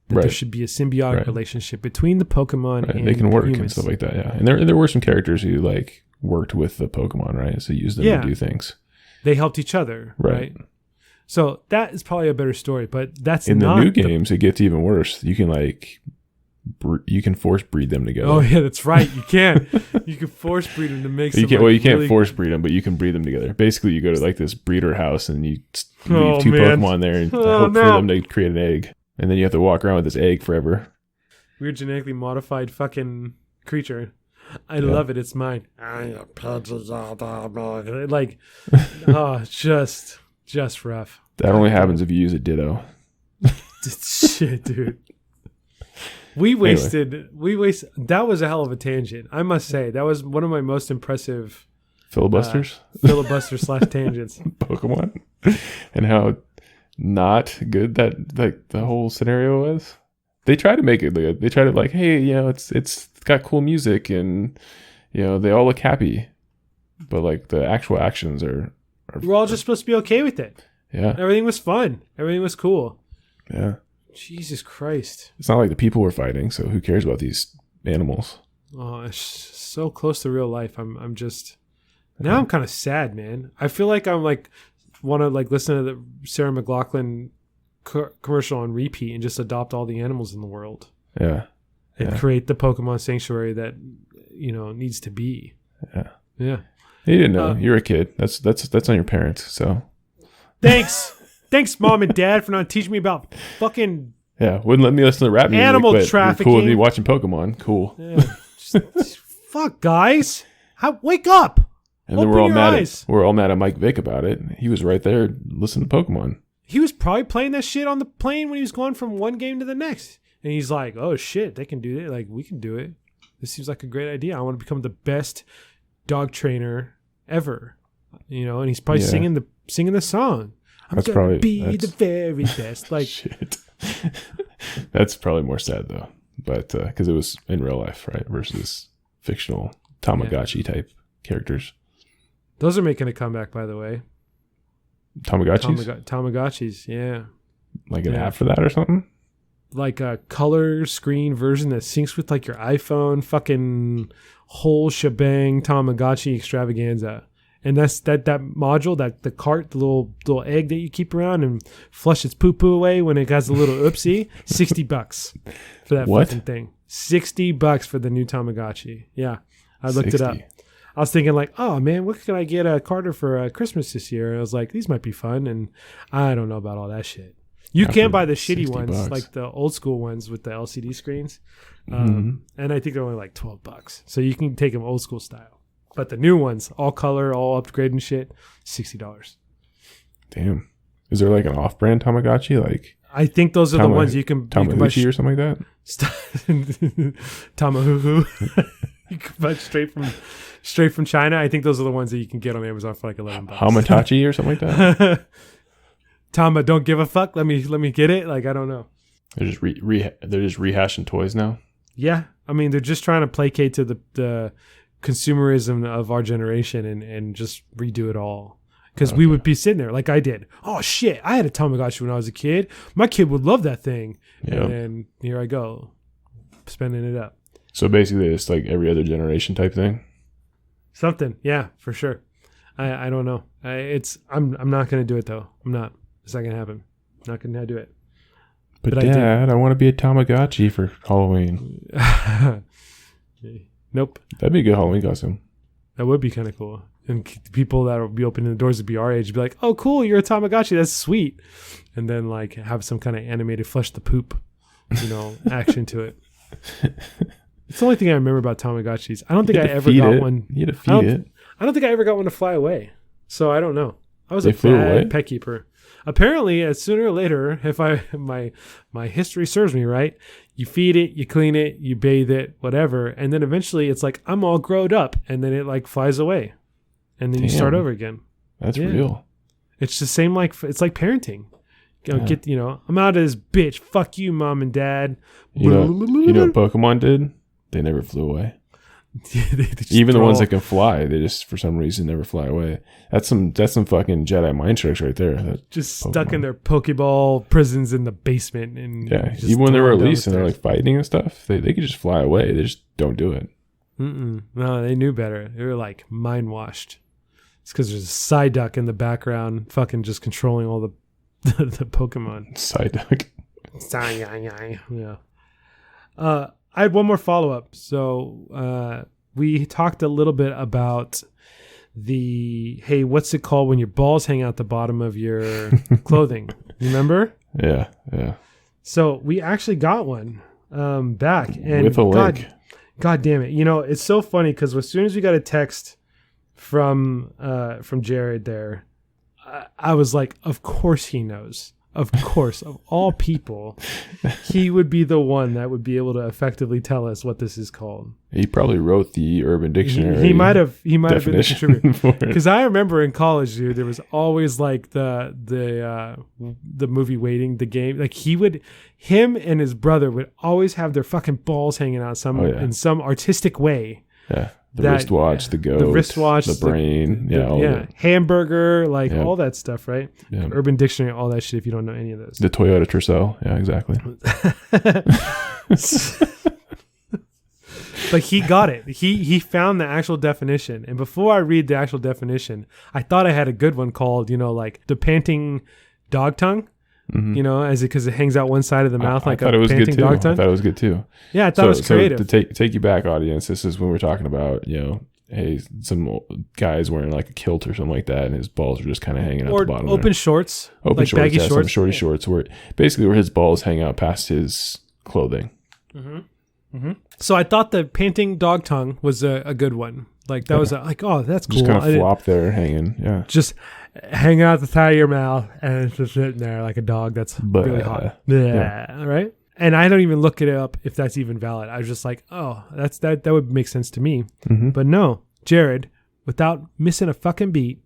That there should be a symbiotic relationship between the Pokemon and they can work humans. And stuff like that, yeah. And there were some characters who like worked with the Pokemon, right? So used them to do things. They helped each other, right? So that is probably a better story, but that's in not the new games. It gets even worse. You can force breed them together. Oh yeah, that's right. You can. You can force breed them to make. You can't force breed them, but you can breed them together. Basically, you go to like this breeder house and you leave two Pokemon there and hope for them to create an egg, and then you have to walk around with this egg forever. Weird genetically modified fucking creature. I love it. It's mine. Like, just rough. That only happens if you use a Ditto. Shit, dude. We wasted. That was a hell of a tangent. I must say that was one of my most impressive filibusters, filibuster / tangents. Pokemon, and how not good that like the whole scenario was. They try to make it. They try to like, hey, you know, it's got cool music and you know they all look happy, but like the actual actions are we're all just supposed to be okay with it. Yeah, everything was fun. Everything was cool. Yeah. Jesus Christ. It's not like the people were fighting, so who cares about these animals? Oh, it's so close to real life. I'm just now I'm kind of sad, man. I feel like I'm like want to like listen to the Sarah McLachlan commercial on repeat and just adopt all the animals in the world. Yeah. And create the Pokemon sanctuary that you know needs to be. Yeah. Yeah. You didn't know. You're a kid. That's on your parents. So. Thanks. Thanks, Mom and Dad, for not teaching me about fucking wouldn't let me listen to rap music. Animal but trafficking. Cool with me watching Pokemon. Cool. Yeah, just, fuck, guys. Wake up. And then Open we're all your mad. eyes. We're all mad at Mike Vick about it. He was right there listening to Pokemon. He was probably playing that shit on the plane when he was going from one game to the next, and he's like, "Oh shit, they can do it. Like we can do it. This seems like a great idea. I want to become the best dog trainer ever." You know, and he's probably singing the song. That's probably the very best. Like shit. That's probably more sad though, but because it was in real life, right, versus fictional Tamagotchi type characters. Those are making a comeback, by the way. Tamagotchis. Tamagotchis, yeah. Like an app for that or something. Like a color screen version that syncs with like your iPhone. Fucking whole shebang Tamagotchi extravaganza. And that's that module, that the cart, the little egg that you keep around and flush its poo-poo away when it has a little oopsie. $60 for that fucking thing. $60 for the new Tamagotchi. Yeah, I looked it up. I was thinking like, oh man, what can I get Carter for Christmas this year? And I was like, these might be fun. And I don't know about all that shit. You can buy the shitty ones, like the old school ones with the LCD screens. And I think they're only like $12. So you can take them old school style. But the new ones, all color, all upgraded and shit, $60. Damn. Is there like an off-brand Tamagotchi? Like I think those are the ones you can buy or something like that. Tamahuhu. You can buy straight from China. I think those are the ones that you can get on Amazon for like $11. Hamatachi or something like that. Tama, don't give a fuck. Let me get it. Like I don't know. They're just they're just rehashing toys now. Yeah, I mean they're just trying to placate to the consumerism of our generation and just redo it all. Because we would be sitting there like I did. Oh shit, I had a Tamagotchi when I was a kid. My kid would love that thing. Yep. And then here I go, spending it up. So basically it's like every other generation type thing? Something, yeah, for sure. I don't know. I'm not going to do it though. I'm not. It's not going to happen. I'm not going to do it. But Dad, I want to be a Tamagotchi for Halloween. Nope. That'd be a good Halloween costume. That would be kind of cool. And people that will be opening the doors to be our age be like, oh, cool, you're a Tamagotchi. That's sweet. And then like have some kind of animated flush the poop, action to it. It's the only thing I remember about Tamagotchis. I don't think I ever got one. You had to feed it. I don't think I ever got one to fly away. So I don't know. I was a bad pet keeper. Apparently, sooner or later, if my history serves me right, you feed it, you clean it, you bathe it, whatever, and then eventually it's like I'm all grown up, and then it like flies away, and then you start over again. That's real. It's the same it's like parenting. I'm out of this bitch. Fuck you, Mom and Dad. You know what Pokemon did? They never flew away. Even the ones that can fly, they just for some reason never fly away. That's some fucking Jedi mind tricks right there. Just stuck in their Pokeball prisons in the basement, and even when they're released and they're like fighting and stuff, they could just fly away. They just don't do it. No, they knew better. They were like mind washed. It's because there's a Psyduck in the background, fucking just controlling all the Pokemon. Psyduck. Yeah. I had one more follow-up. So we talked a little bit about hey, what's it called when your balls hang out the bottom of your clothing? Remember? Yeah. So we actually got one back. And with a link. God damn it. It's so funny because as soon as we got a text from Jared there, I was like, of course he knows. of course, of all people, he would be the one that would be able to effectively tell us what this is called. He probably wrote the Urban Dictionary. He might have been the contributor. Because I remember in college, dude, there was always like the movie Waiting, the game. Like him and his brother would always have their fucking balls hanging out in some artistic way. Yeah. The wristwatch, the goat, the brain, all of it. Hamburger, like all that stuff, right? Yeah. Urban Dictionary, all that shit. If you don't know any of those, the Toyota Tercel, yeah, exactly. But he got it. He found the actual definition, and before I read the actual definition, I thought I had a good one called, like the panting dog tongue. Mm-hmm. Because it hangs out one side of the mouth like a panting dog tongue. I thought it was good too. Yeah, I thought it was creative. To take you back, audience, this is when we're talking about, hey, some guy's wearing like a kilt or something like that, and his balls are just kind of hanging out the bottom. Open shorts, baggy shorts, some shorty shorts, where his balls hang out past his clothing. Mm-hmm. Mm-hmm. So I thought the panting dog tongue was a good one. Like that was oh, that's cool. Just kind of flop there, hanging. Yeah, just hang out the side of your mouth and it's just sitting there like a dog that's really hot. Yeah, right. And I don't even look it up if that's even valid. I was just like, oh, that would make sense to me. Mm-hmm. But no, Jared, without missing a fucking beat,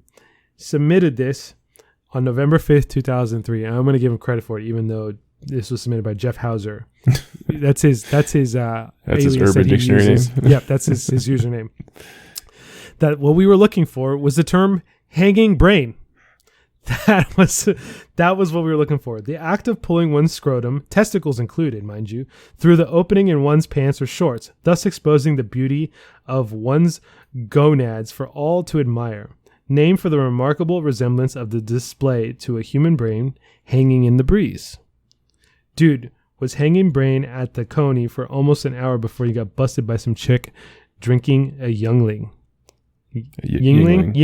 submitted this on November 5th, 2003. And I'm going to give him credit for it, even though this was submitted by Jeff Hauser. That's his that's his Urban Dictionary name. Yep, that's his username. That what we were looking for was the term hanging brain. That was what we were looking for. The act of pulling one's scrotum, testicles included, mind you, through the opening in one's pants or shorts, thus exposing the beauty of one's gonads for all to admire. Named for the remarkable resemblance of the display to a human brain hanging in the breeze. Dude was hanging brain at the Coney for almost an hour before he got busted by some chick drinking a Yingling. Yingling?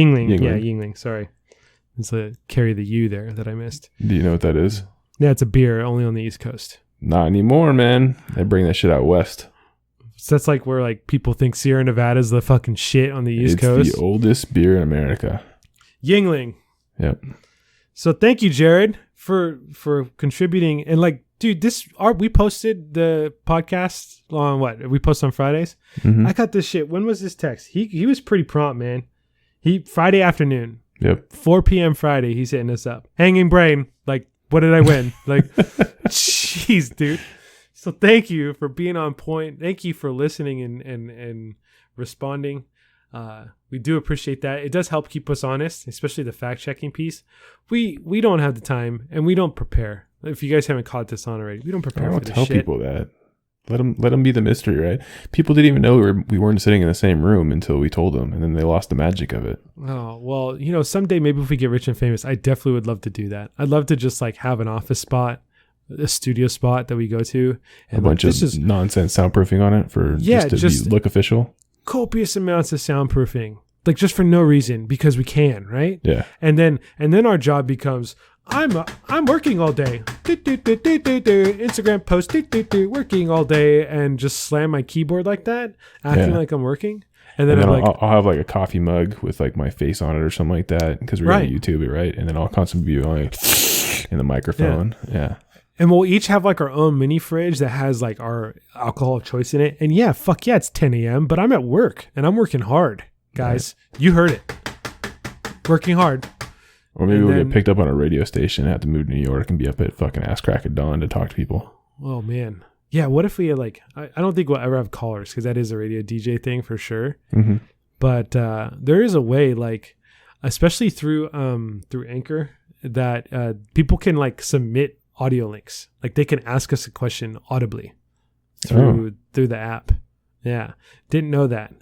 Yeah, Yingling. Sorry. It's a carry the U there that I missed. Do you know what that is? Yeah, it's a beer only on the East Coast. Not anymore, man. They bring that shit out west. So that's like where like people think Sierra Nevada is the fucking shit on the East Coast. It's the oldest beer in America. Yingling. Yep. So thank you, Jared, for contributing. And like, dude, we posted the podcast on what? We post on Fridays? Mm-hmm. I got this shit. When was this text? He was pretty prompt, man. Friday afternoon. Yep. 4 p.m. Friday, he's hitting us up. Hanging brain. Like, what did I win? Like, jeez, dude. So thank you for being on point. Thank you for listening and responding. We do appreciate that. It does help keep us honest, especially the fact-checking piece. We don't have the time, and we don't prepare. If you guys haven't caught this on already, we don't prepare for this shit. Don't tell people that. Let them be the mystery, right? People didn't even know we weren't sitting in the same room until we told them, and then they lost the magic of it. Oh, well, someday maybe if we get rich and famous, I definitely would love to do that. I'd love to just like have an office spot, a studio spot that we go to. And a bunch of nonsense soundproofing on it just to look official. Copious amounts of soundproofing, like just for no reason, because we can, right? Yeah. And then our job becomes, I'm working all day. Instagram post, working all day, and just slam my keyboard like that, acting like I'm working. And then I'll have like a coffee mug with like my face on it or something like that because we're going to YouTube it, right? And then I'll constantly be like in the microphone. Yeah. And we'll each have like our own mini fridge that has like our alcohol of choice in it. And yeah, fuck yeah, it's 10 a.m., but I'm at work and I'm working hard, guys. Right. You heard it. Working hard. Or maybe we'll get picked up on a radio station and have to move to New York and be up at fucking ass crack of dawn to talk to people. Oh, man. Yeah, what if we had like... I don't think we'll ever have callers because that is a radio DJ thing for sure. Mm-hmm. But there is a way, like, especially through Anchor, that people can like submit audio links. Like they can ask us a question audibly through the app. Yeah. Didn't know that.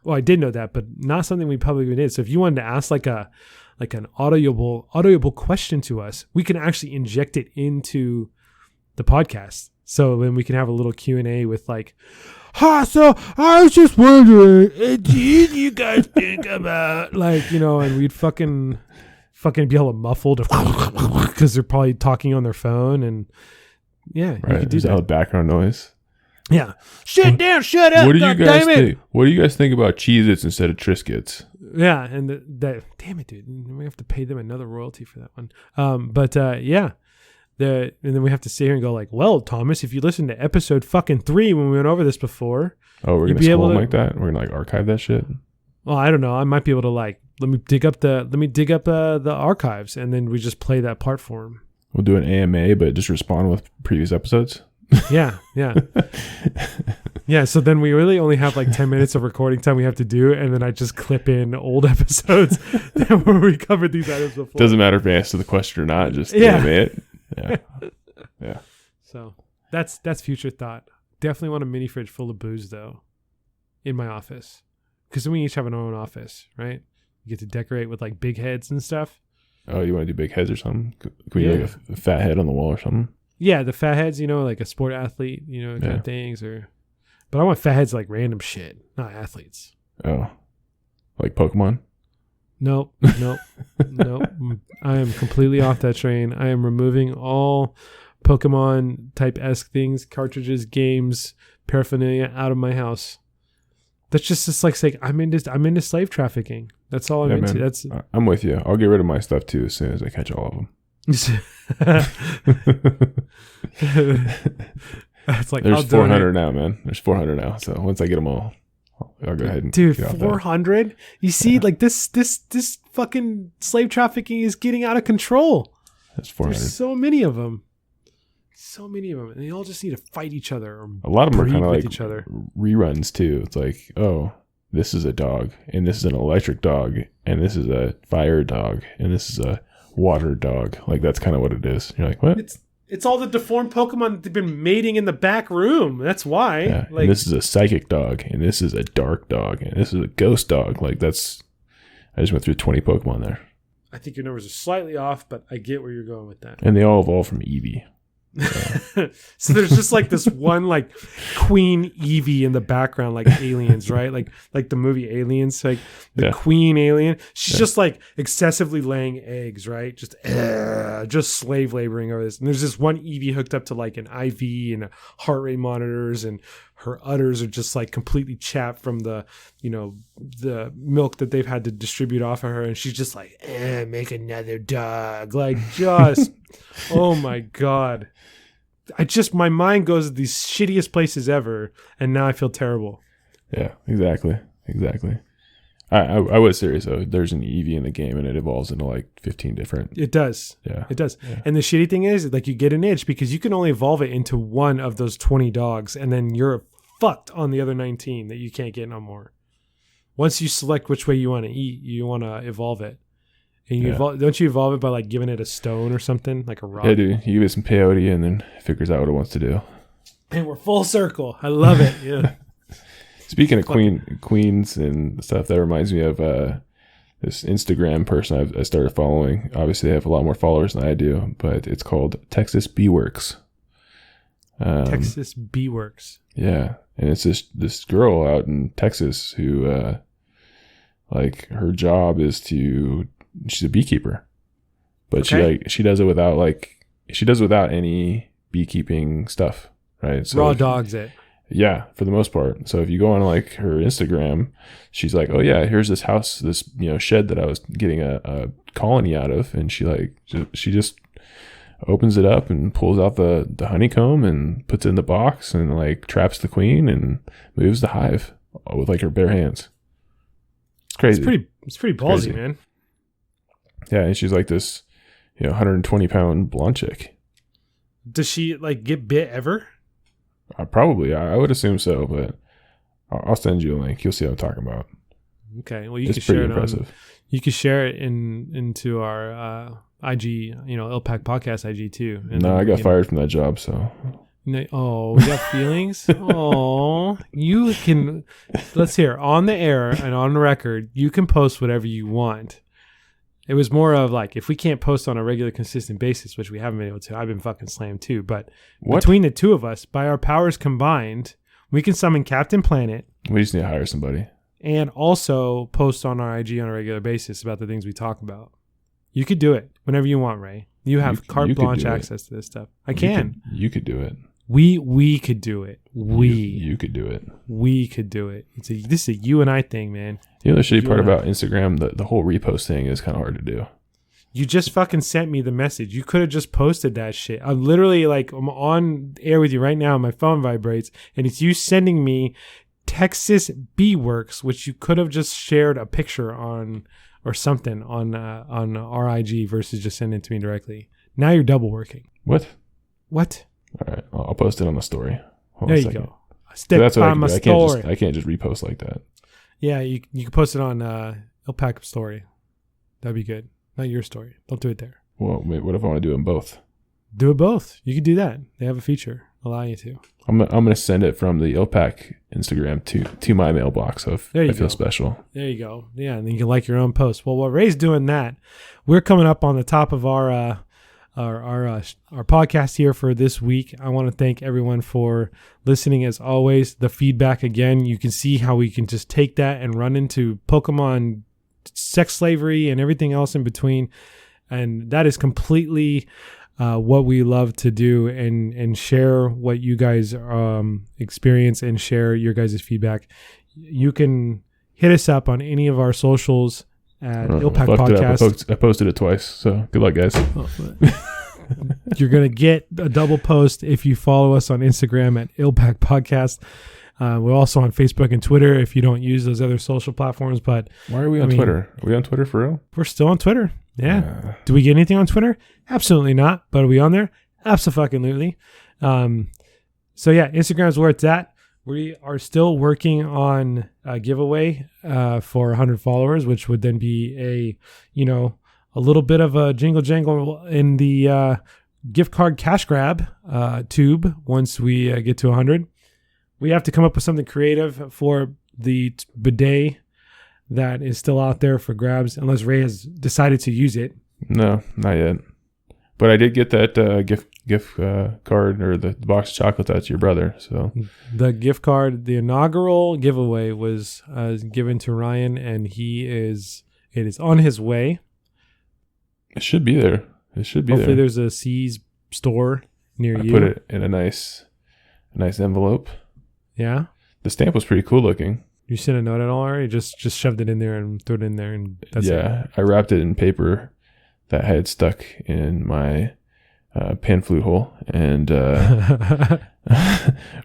Well, I did know that, but not something we publicly did. So if you wanted to ask like an audible question to us, we can actually inject it into the podcast. So then we can have a little Q&A with like, so I was just wondering, do you guys think about like, and we'd fucking be able to muffle because they're probably talking on their phone and yeah, right. You could do that. Background noise. Yeah. Shut down, shut up. What do you guys think? What do you guys think about Cheez-Its instead of Triscuits? Yeah, and damn it, dude. We have to pay them another royalty for that one. But yeah. And then we have to sit here and go like, well, Thomas, if you listen to episode.3 when we went over this before. Oh, we're going to school them like that? We're going to like archive that shit? Well, I don't know. I might be able to like, let me dig up the archives, and then we just play that part for him. We'll do an AMA, but just respond with previous episodes. Yeah. Yeah, so then we really only have like 10 minutes of recording time we have to do, and then I just clip in old episodes where we covered these items before. Doesn't matter if we answer the question or not, just AMA it. Yeah. So that's future thought. Definitely want a mini fridge full of booze though, in my office, because then we each have our own office, right? You get to decorate with like big heads and stuff. Oh, you want to do big heads or something? Can we do like a fat head on the wall or something? Yeah, the fat heads, like a sport athlete, kind of things. But I want fat heads like random shit, not athletes. Oh, like Pokemon? Nope. I am completely off that train. I am removing all Pokemon type-esque things, cartridges, games, paraphernalia out of my house. That's just like saying I'm into slave trafficking. That's all I'm into. Man. I'm with you. I'll get rid of my stuff too as soon as I catch all of them. It's like there's 400 now, man. There's 400 now. So once I get them all, I'll go ahead and dude, 400. You see, like this fucking slave trafficking is getting out of control. That's 400. There's so many of them, and they all just need to fight each other. Or a lot of them are kind of like each other. Reruns too. It's like, oh, this is a dog, and this is an electric dog, and this is a fire dog, and this is a water dog. Like that's kind of what it is. You're like, what? It's all the deformed Pokemon that they've been mating in the back room. That's why. Yeah. Like, and this is a psychic dog, and this is a dark dog, and this is a ghost dog. Like I just went through 20 Pokemon there. I think your numbers are slightly off, but I get where you're going with that. And they all evolved from Eevee. So there's just like this one like Queen Eevee in the background, like aliens, right? Like the movie Aliens, like the Queen alien. She's just like excessively laying eggs, right? Just slave laboring over this. And there's this one Eevee hooked up to like an IV and heart rate monitors, and her udders are just like completely chapped from the the milk that they've had to distribute off of her, and she's just like, make another dog. Like just oh my God. My mind goes to these shittiest places ever, and now I feel terrible. Yeah, exactly. I was serious though. There's an Eevee in the game, and it evolves into like 15 different. It does. Yeah, it does. Yeah. And the shitty thing is, like, you get an itch because you can only evolve it into one of those 20 dogs, and then you're fucked on the other 19 that you can't get no more. Once you select which way you want to eat, you want to evolve it. And don't you evolve it by like giving it a stone or something, like a rock? Yeah, dude. You give it some peyote, and then it figures out what it wants to do. And we're full circle. I love it. Yeah. Speaking of queens and stuff, that reminds me of this Instagram person I started following. Obviously, they have a lot more followers than I do, but it's called Texas Beeworks. Texas Beeworks. Yeah, and it's this girl out in Texas who, like, her job is she's a beekeeper, but she does it without any beekeeping stuff, right? So raw dogs it. Yeah, for the most part. So if you go on like her Instagram, she's like, oh yeah, here's this house, this shed that I was getting a colony out of, and she just opens it up and pulls out the honeycomb and puts it in the box and like traps the queen and moves the hive with like her bare hands. It's crazy. It's pretty ballsy, man. Yeah, and she's like this, 120-pound blonde chick. Does she like get bit ever? Probably. I would assume so, but I'll send you a link. You'll see what I'm talking about. Okay. Well, you can share it. You can share it into our IG, Ilpac Podcast IG too. No, I got fired from that job, so. Oh, you got feelings? Oh, you can. Let's hear on the air and on the record. You can post whatever you want. It was more of like, if we can't post on a regular, consistent basis, which we haven't been able to, I've been fucking slammed too. But between the two of us, by our powers combined, we can summon Captain Planet. We just need to hire somebody. And also post on our IG on a regular basis about the things we talk about. You could do it whenever you want, Ray. You have carte blanche access to this stuff. I can. You could do it. We could do it. You could do it. We could do it. This is a you and I thing, man. The shitty part about Instagram, the whole repost thing is kind of hard to do. You just fucking sent me the message. You could have just posted that shit. I'm literally like, I'm on air with you right now. My phone vibrates, and it's you sending me Texas Bee Works, which you could have just shared a picture on or something on our IG versus just sending it to me directly. Now you're double working. What? All right, I'll post it on the story. There you go. Stick that's what my story. I can't just repost like that. Yeah, you can post it on Ilpac story. That'd be good. Not your story. Don't do it there. Well, wait, what if I want to do them both? Do it both. You can do that. They have a feature allowing you to. I'm gonna send it from the Ilpac Instagram to my mailbox. So if I feel special. There you go. Yeah, and then you can like your own post. Well, while Ray's doing that, we're coming up on the top of our podcast here for this week. I want to thank everyone for listening. As always, the feedback again, you can see how we can just take that and run into Pokemon sex slavery and everything else in between, and that is completely what we love to do, and share what you guys experience and share your guys' feedback. You can hit us up on any of our socials at Ilpac Podcast. I posted it twice, so good luck, guys. You're gonna get a double post if you follow us on Instagram at Ilpac Podcast. We're also on Facebook and Twitter if you don't use those other social platforms. But why are we on Twitter? Are we on Twitter for real? We're still on Twitter. Yeah. Do we get anything on Twitter? Absolutely not. But are we on there? Absolutely. So yeah, Instagram is where it's at. We are still working on a giveaway for 100 followers, which would then be a little bit of a jingle jangle in the gift card cash grab tube once we get to 100. We have to come up with something creative for the bidet that is still out there for grabs, unless Ray has decided to use it. No, not yet. But I did get that gift card or the box of chocolates out to your brother. So the gift card, the inaugural giveaway was given to Ryan, and it is on his way. It should be there. Hopefully there's a C's store near you. I put it in a nice envelope. Yeah. The stamp was pretty cool looking. You sent a note at all, or you just shoved it in there and threw it in there, and that's it? Yeah, I wrapped it in paper that I had stuck in my pan flute hole, and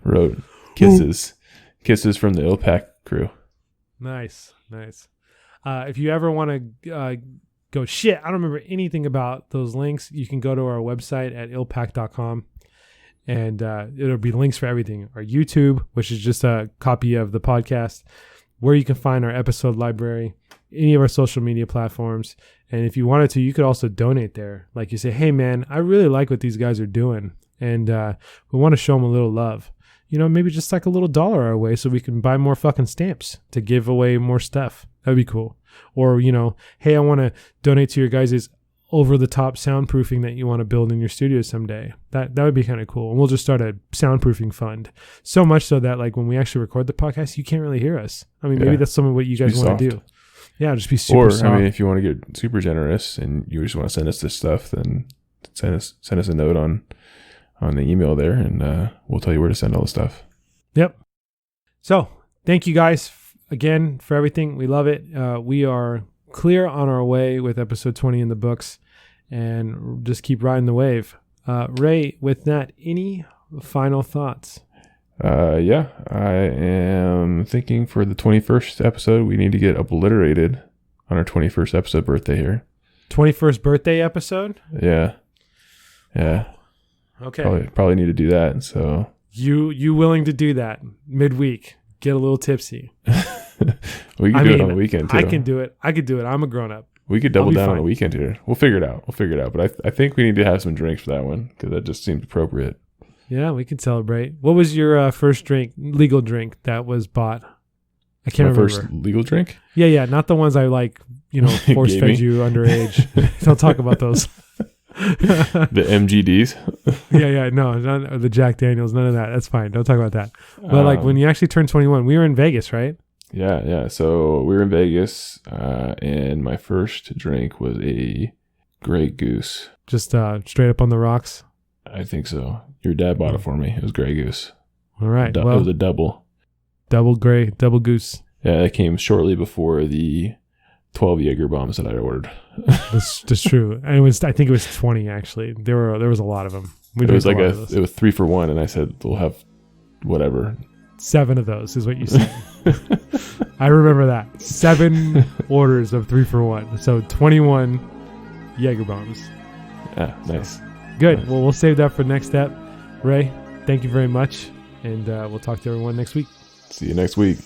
wrote kisses from the Ilpac crew. Nice. If you ever want to go, shit, I don't remember anything about those links, you can go to our website at ilpac.com. And it'll be links for everything. Our YouTube, which is just a copy of the podcast, where you can find our episode library, any of our social media platforms. And if you wanted to, you could also donate there. Like you say, hey, man, I really like what these guys are doing, and we want to show them a little love. Maybe just like a little $1 our way so we can buy more fucking stamps to give away more stuff. That'd be cool. Or, hey, I want to donate to your guys' over-the-top soundproofing that you want to build in your studio someday. That would be kind of cool. And we'll just start a soundproofing fund. So much so that like when we actually record the podcast, you can't really hear us. I mean, maybe that's some of what you guys want to do. Yeah, just be super soft. Or, I mean, if you want to get super generous and you just want to send us this stuff, then send us a note on the email there, and we'll tell you where to send all the stuff. Yep. So thank you guys again for everything. We love it. We are clear on our way with episode 20 in the books, and just keep riding the wave. Ray, with that, any final thoughts? Yeah, I am thinking for the 21st episode, we need to get obliterated on our 21st episode birthday here. 21st birthday episode? Yeah. Okay. Probably need to do that. So you willing to do that midweek? Get a little tipsy. We can do it on the weekend too. I can do it. I'm a grown up. We could double down on the weekend here. We'll figure it out. But I think we need to have some drinks for that one, because that just seems appropriate. Yeah, we could celebrate. What was your first legal drink that was bought? I can't remember. First legal drink? Yeah. Not the ones I force fed you underage. Don't talk about those. The MGDs? Yeah. No, none, the Jack Daniels, none of that. That's fine. Don't talk about that. But like when you actually turned 21, we were in Vegas, right? Yeah. So we were in Vegas, and my first drink was a Grey Goose. Just straight up on the rocks? I think so. Your dad bought it for me. It was Grey Goose. All right. It was a double. Double Goose. Yeah, it came shortly before the 12 Jaeger bombs that I ordered. That's true. And I think it was 20 actually. There was a lot of them. It was it was 3 for 1, and I said we'll have whatever. 7 of those is what you said. I remember that. 7 orders of 3 for 1. So 21 Jaeger bombs. Yeah, nice. So, good. Nice. Well, we'll save that for next step. Ray, thank you very much, and we'll talk to everyone next week. See you next week.